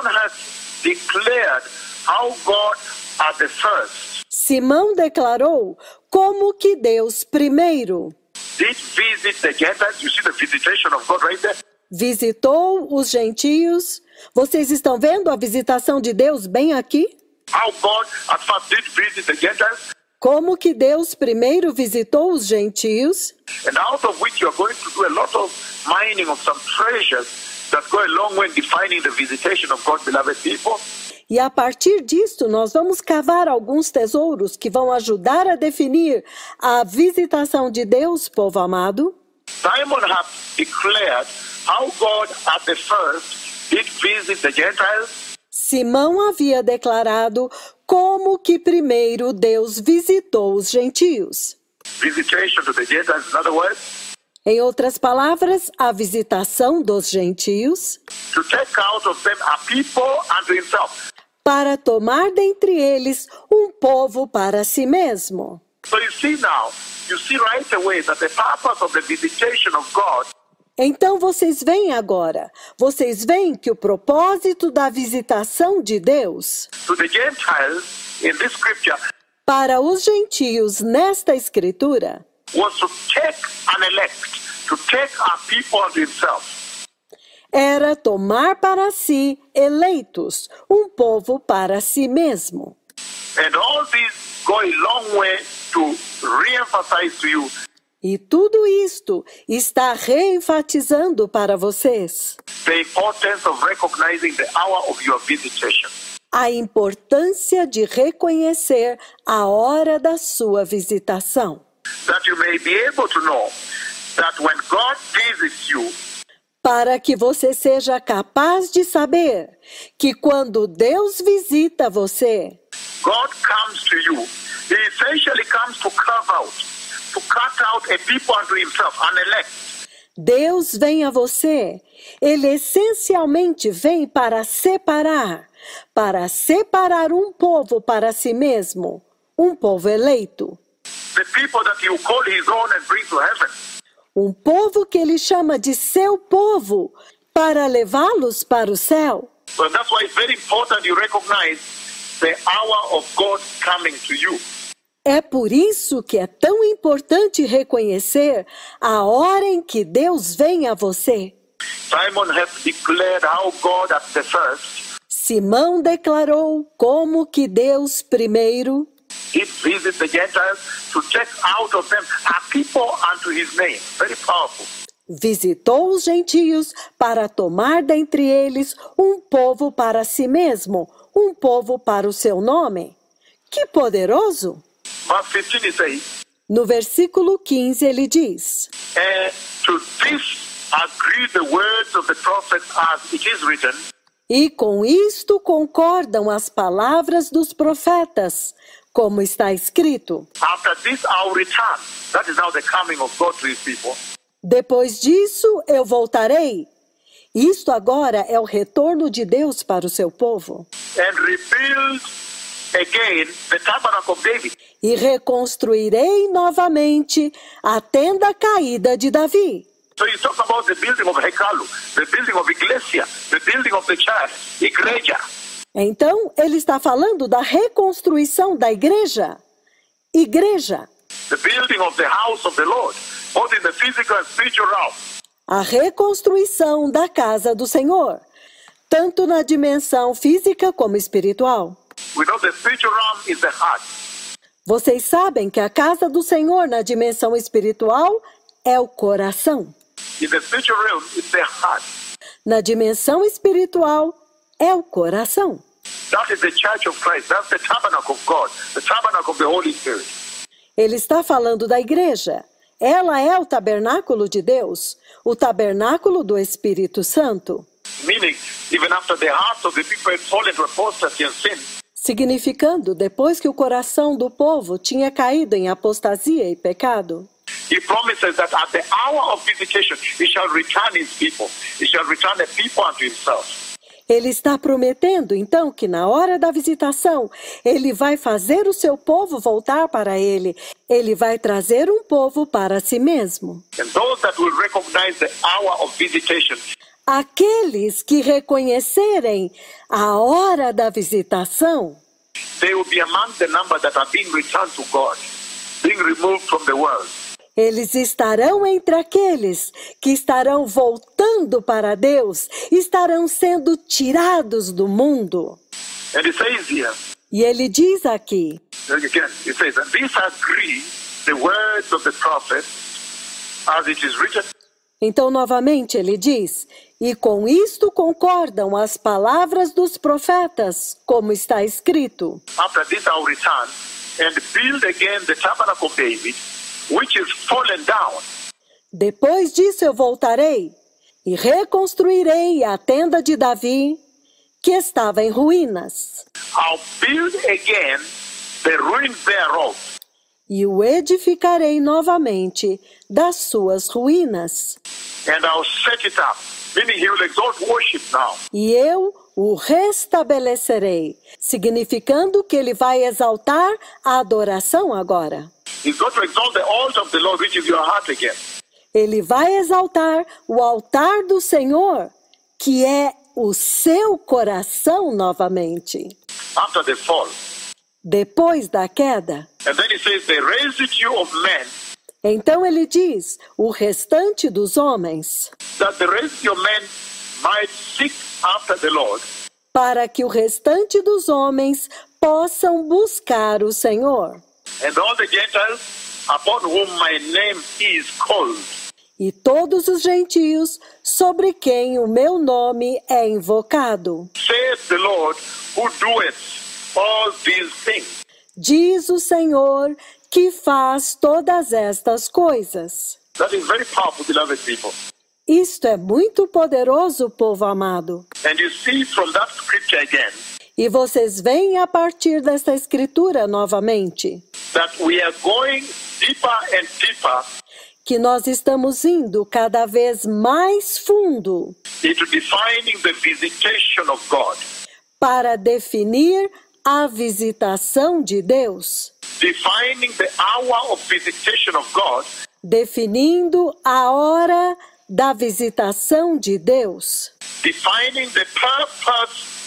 has declared how God at the first Simão declarou como que Deus primeiro did visit the Gentiles. You see the visitation of God right there? visitou os gentios. Vocês estão vendo a visitação de Deus bem aqui? How God at first did visit the Gentiles, Como que Deus primeiro visitou os gentios, and out of which you are going to do a lot of mining of some treasures that go a long way in defining the visitation of God's beloved people. e a partir disto nós vamos cavar alguns tesouros que vão ajudar a definir a visitação de Deus, povo amado. Simon has declared how God at the first did visit the Gentiles, Simão havia declarado como que primeiro Deus visitou os gentios. visitation to the Gentiles, in other words, Em outras palavras, a visitação dos gentios to take out of them a people unto himself. para tomar dentre eles um povo para si mesmo. So you see right away that the purpose of the visitation of God Então vocês veem agora, vocês veem que o propósito da visitação de Deus to the Gentiles in this scripture para os gentios nesta escritura was to take an elect, to take a people unto himself. era tomar para si eleitos, um povo para si mesmo. And all these go a long way to re-emphasize to you E tudo isto está reenfatizando para vocês the importance of recognizing the hour of your visitation. a importância de reconhecer a hora da sua visitação, That you may be able to know that when God visits you, para que você seja capaz de saber que quando Deus visita você, God comes to you. He essentially comes to carve out, to cut out a people unto himself, an elect. Deus vem a você. Ele essencialmente vem para separar um povo para si mesmo, um povo eleito, The people that he will call his own and bring to heaven. um povo que ele chama de seu povo, para levá-los para o céu. So that's why it's very important you recognize the hour of God coming to you. É por isso que é tão importante reconhecer a hora em que Deus vem a você. Simon has declared how God at the first Simão declarou como que Deus primeiro did visit the Gentiles to take out of them a people unto his name. Very powerful. visitou os gentios para tomar dentre eles um povo para si mesmo, um povo para o seu nome. Que poderoso! Verse 15 he says, No versículo 15 ele diz: and to this agree the words of the prophets as it is written, E com isto concordam as palavras dos profetas, como está escrito. after this I'll return. That is now the coming of God to his people. Depois disso eu voltarei. Isto agora é o retorno de Deus para o seu povo. And rebuild again the tabernacle of David. E reconstruirei novamente a tenda caída de Davi. So he talks about the building of Hekalu, the building of Iglesia, the building of the church, Igreja. Então, ele está falando da reconstrução da igreja. Igreja. The building of the house of the Lord, both in the physical and spiritual realm. A reconstrução da casa do Senhor, tanto na dimensão física como espiritual. We know the spiritual realm is the heart. Vocês sabem que a casa do Senhor na dimensão espiritual é o coração. In the spiritual realm, it's the heart. Na dimensão espiritual é o coração. That is the church of Christ. That's the tabernacle of God, the tabernacle of the Holy Spirit. Ele está falando da igreja. Ela é o tabernáculo de Deus, o tabernáculo do Espírito Santo. Meaning, even after the hearts of the people had fallen into apostasy and sin, Significando, depois que o coração do povo tinha caído em apostasia e pecado, he promises that at the hour of visitation, he shall return his people. He shall return the people unto himself. Ele está prometendo, então, que na hora da visitação, ele vai fazer o seu povo voltar para ele. Ele vai trazer um povo para si mesmo. And those that will recognize the hour of visitation, Aqueles que reconhecerem a hora da visitação, they will be among the number that are being returned to God, being removed from the world. eles estarão entre aqueles que estarão voltando para Deus, estarão sendo tirados do mundo. And it says here, E ele diz aqui, again, it says, and these agree the words of the prophet as it is written. então novamente ele diz, e com isto concordam as palavras dos profetas, como está escrito. After this I will return and build again the tabernacle of David, which is fallen down. Depois disso eu voltarei e reconstruirei a tenda de Davi, que estava em ruínas, I'll build again the ruins thereof, e o edificarei novamente das suas ruínas, and I'll set it up. Meaning he will exalt worship now. e eu o restabelecerei, significando que ele vai exaltar a adoração agora. He's going to exalt the altar of the Lord, which is your heart again. Ele vai exaltar o altar do Senhor, que é o seu coração novamente. After the fall. Depois da queda, And then he says, the residue of men, então ele diz, o restante dos homens, that the residue of men might seek after the Lord, para que o restante dos homens possam buscar o Senhor. and all the Gentiles upon whom my name is called. E todos os gentios sobre quem o meu nome é invocado. Saith the Lord, who doeth all these things. Diz o Senhor que faz todas estas coisas. That is very powerful, beloved people. Isto é muito poderoso, povo amado. And you see from that scripture again, E vocês veem a partir desta escritura novamente, that we are going deeper and deeper que nós estamos indo cada vez mais fundo into defining the visitation of God. para definir a visitação de Deus, Defining the hour of visitation of God, definindo a hora da visitação de Deus, defining the purpose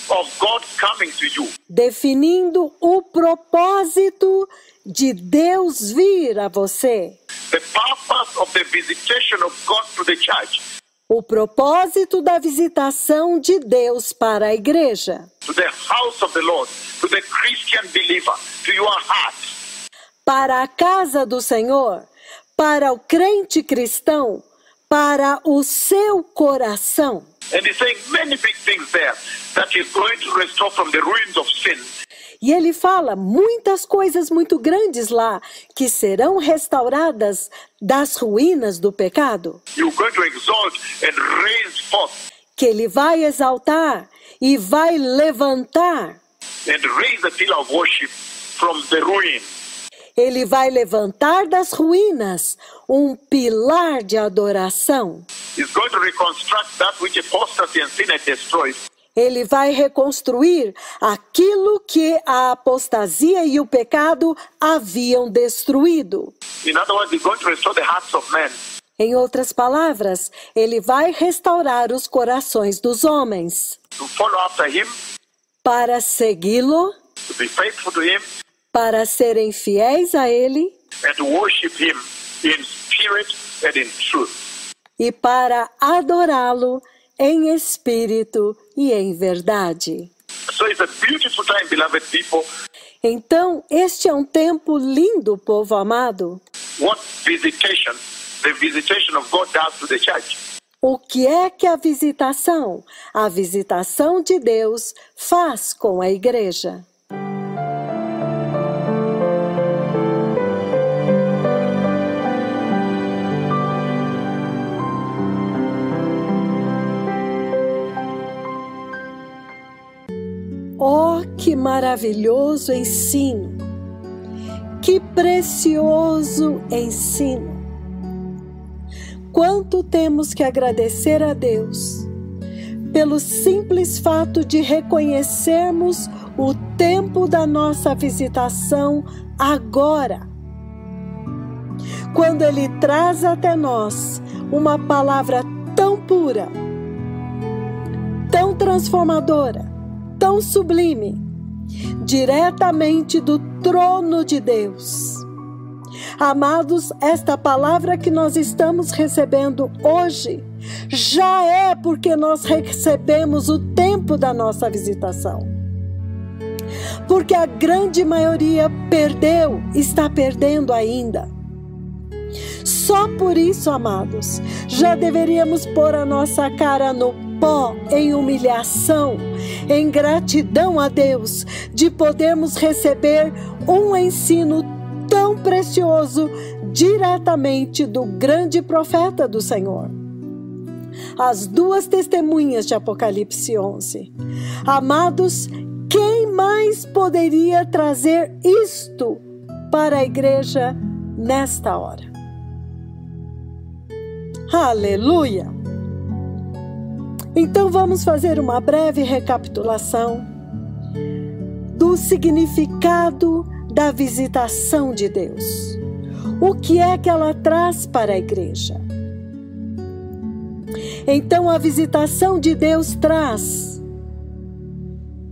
of God coming to you. definindo o propósito de Deus vir a você, The purpose of the visitation of God to the church, o propósito da visitação de Deus para a igreja, to the house of the Lord, to the Christian believer, to your heart. para a casa do Senhor, para o crente cristão, para o seu coração. And he's saying many big things there that he's going to restore from the ruins of sin. E ele fala muitas coisas muito grandes lá, que serão restauradas das ruínas do pecado, You're going to exalt and raise forth que ele vai exaltar e vai levantar. and raise the pillar of worship from the ruin. Ele vai levantar das ruínas um pilar de adoração. He's going to reconstruct that which apostasy and sin had destroyed. Ele vai reconstruir aquilo que a apostasia e o pecado haviam destruído. In other words, he's going to restore the hearts of men. Em outras palavras, ele vai restaurar os corações dos homens To follow after him, para segui-lo, to be faithful to him, para serem fiéis a ele and to worship him in spirit and in truth. e para adorá-lo em espírito e em verdade. So it's a beautiful time, beloved people. Então, este é um tempo lindo, povo amado. What visitation, the visitation of God does to the church. O que é que a visitação de Deus faz com a igreja? Oh, que maravilhoso ensino! Que precioso ensino! Quanto temos que agradecer a Deus, pelo simples fato de reconhecermos o tempo da nossa visitação agora. Quando Ele traz até nós uma palavra tão pura, tão transformadora, tão sublime, diretamente do trono de Deus. Amados, esta palavra que nós estamos recebendo hoje já é porque nós recebemos o tempo da nossa visitação. Porque a grande maioria perdeu, está perdendo ainda. Só por isso, amados, já deveríamos pôr a nossa cara no pó em humilhação, em gratidão a Deus, de podermos receber um ensino tão precioso diretamente do grande profeta do Senhor. As duas testemunhas de Apocalipse 11. Amados, quem mais poderia trazer isto para a igreja nesta hora? Aleluia! Então vamos fazer uma breve recapitulação do significado da visitação de Deus. O que é que ela traz para a igreja? Então a visitação de Deus traz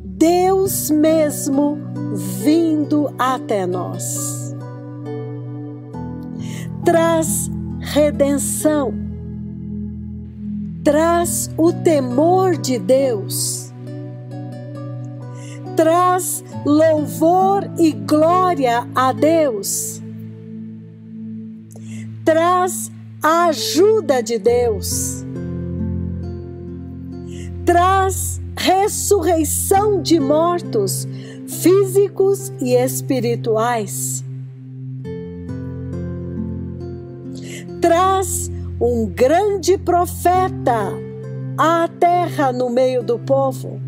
Deus mesmo vindo até nós. Traz redenção. Traz o temor de Deus. Traz louvor e glória a Deus. Traz a ajuda de Deus. Traz ressurreição de mortos físicos e espirituais. Traz um grande profeta à terra no meio do povo.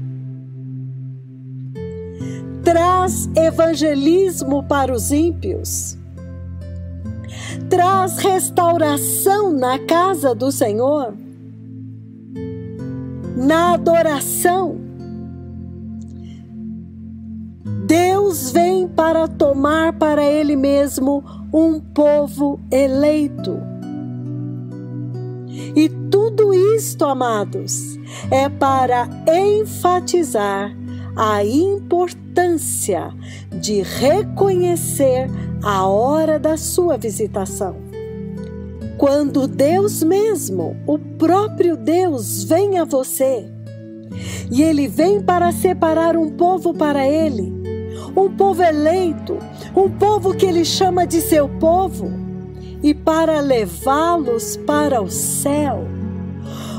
Traz evangelismo para os ímpios. Traz restauração na casa do Senhor, na adoração. Deus vem para tomar para Ele mesmo um povo eleito. E tudo isto, amados, é para enfatizar a importância de reconhecer a hora da sua visitação. Quando Deus mesmo, o próprio Deus, vem a você, e Ele vem para separar um povo para Ele, um povo eleito, um povo que Ele chama de seu povo, e para levá-los para o céu.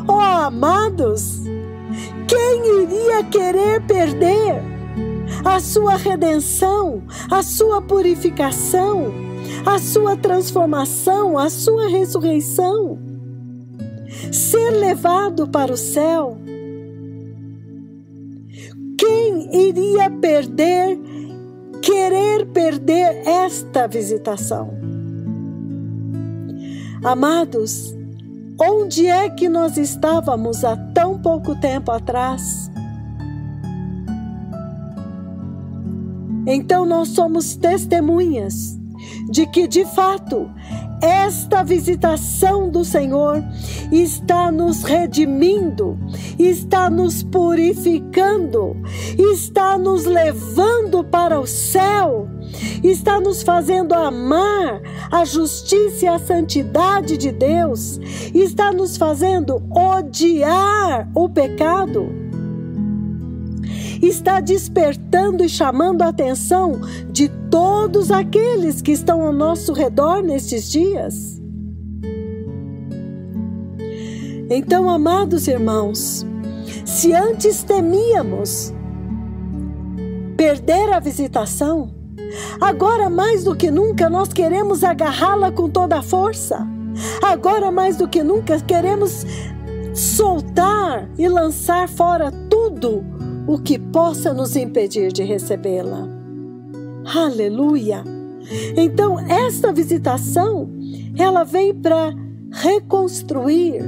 Oh, amados, quem iria querer perder a sua redenção, a sua purificação, a sua transformação, a sua ressurreição? Ser levado para o céu? Quem iria querer perder esta visitação? Amados, onde é que nós estávamos há tão pouco tempo atrás? Então nós somos testemunhas de que, de fato, esta visitação do Senhor está nos redimindo, está nos purificando, está nos levando para o céu, está nos fazendo amar a justiça e a santidade de Deus, está nos fazendo odiar o pecado, está despertando e chamando a atenção de todos aqueles que estão ao nosso redor nestes dias. Então, amados irmãos, se antes temíamos perder a visitação, agora mais do que nunca nós queremos agarrá-la com toda a força. Agora mais do que nunca queremos soltar e lançar fora tudo o que possa nos impedir de recebê-la. Aleluia! Então, esta visitação, ela vem para reconstruir,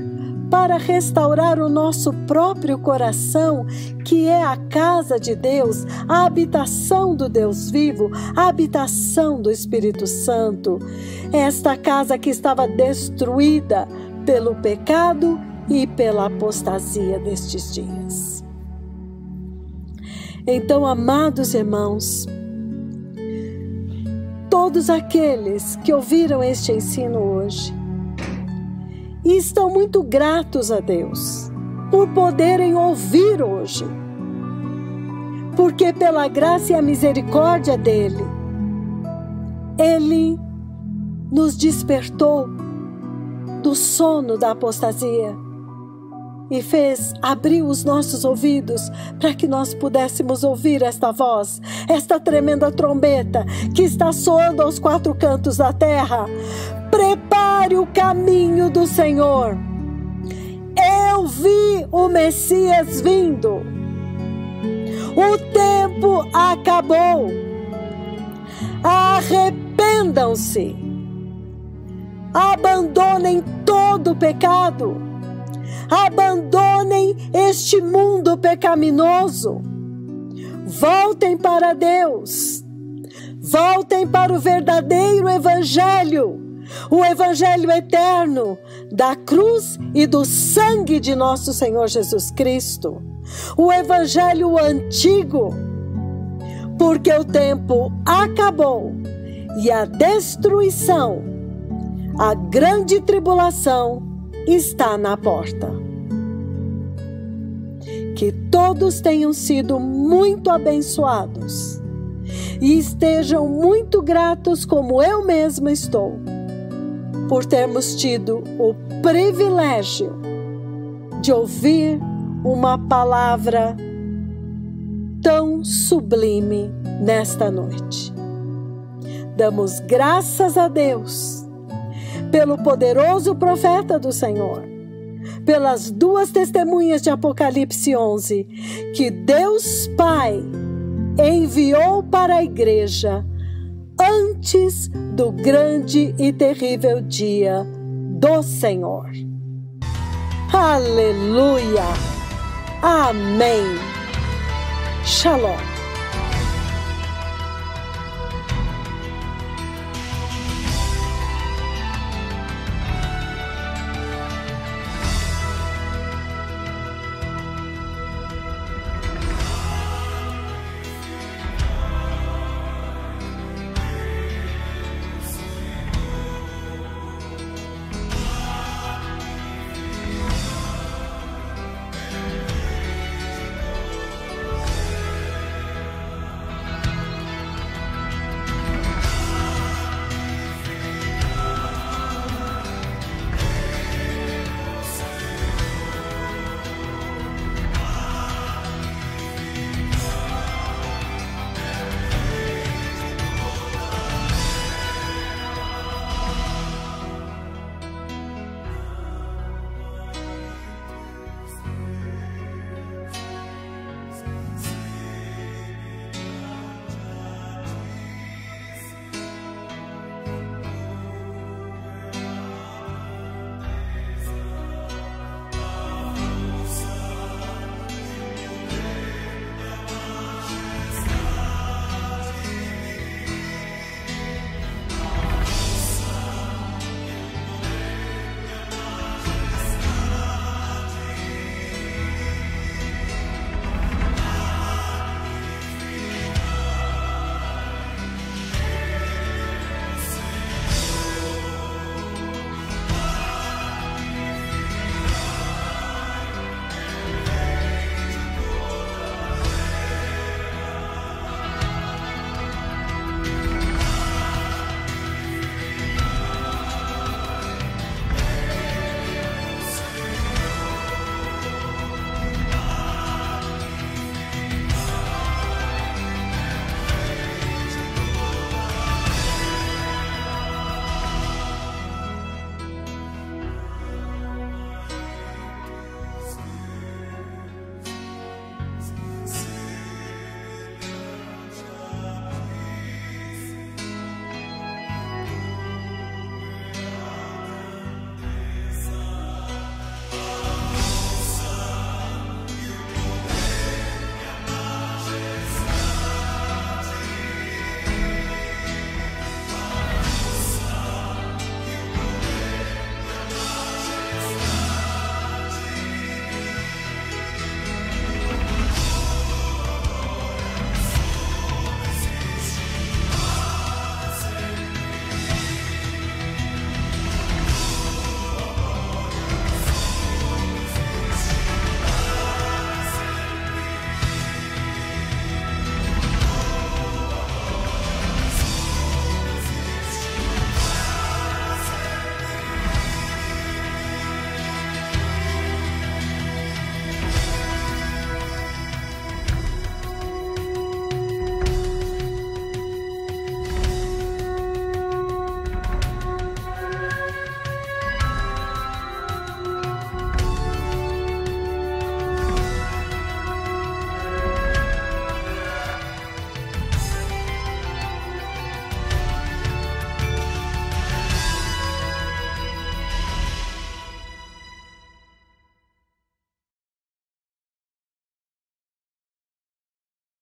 para restaurar o nosso próprio coração, que é a casa de Deus, a habitação do Deus vivo, a habitação do Espírito Santo. Esta casa que estava destruída pelo pecado e pela apostasia destes dias. Então, amados irmãos, todos aqueles que ouviram este ensino hoje e estão muito gratos a Deus por poderem ouvir hoje, porque pela graça e a misericórdia dele, ele nos despertou do sono da apostasia e abriu os nossos ouvidos para que nós pudéssemos ouvir esta voz, esta tremenda trombeta que está soando aos quatro cantos da terra. Prepare o caminho do Senhor. Eu vi o Messias vindo. O tempo acabou. Arrependam-se. Abandonem todo o pecado. Abandonem este mundo pecaminoso. Voltem para Deus. Voltem para o verdadeiro Evangelho. O Evangelho eterno da cruz e do sangue de nosso Senhor Jesus Cristo. O Evangelho antigo. Porque o tempo acabou e a destruição, a grande tribulação, está na porta. Que todos tenham sido muito abençoados e estejam muito gratos, como eu mesma estou, por termos tido o privilégio de ouvir uma palavra tão sublime nesta noite. Damos graças a Deus pelo poderoso profeta do Senhor, pelas duas testemunhas de Apocalipse 11, que Deus Pai enviou para a igreja antes do grande e terrível dia do Senhor. Aleluia! Amém! Shalom!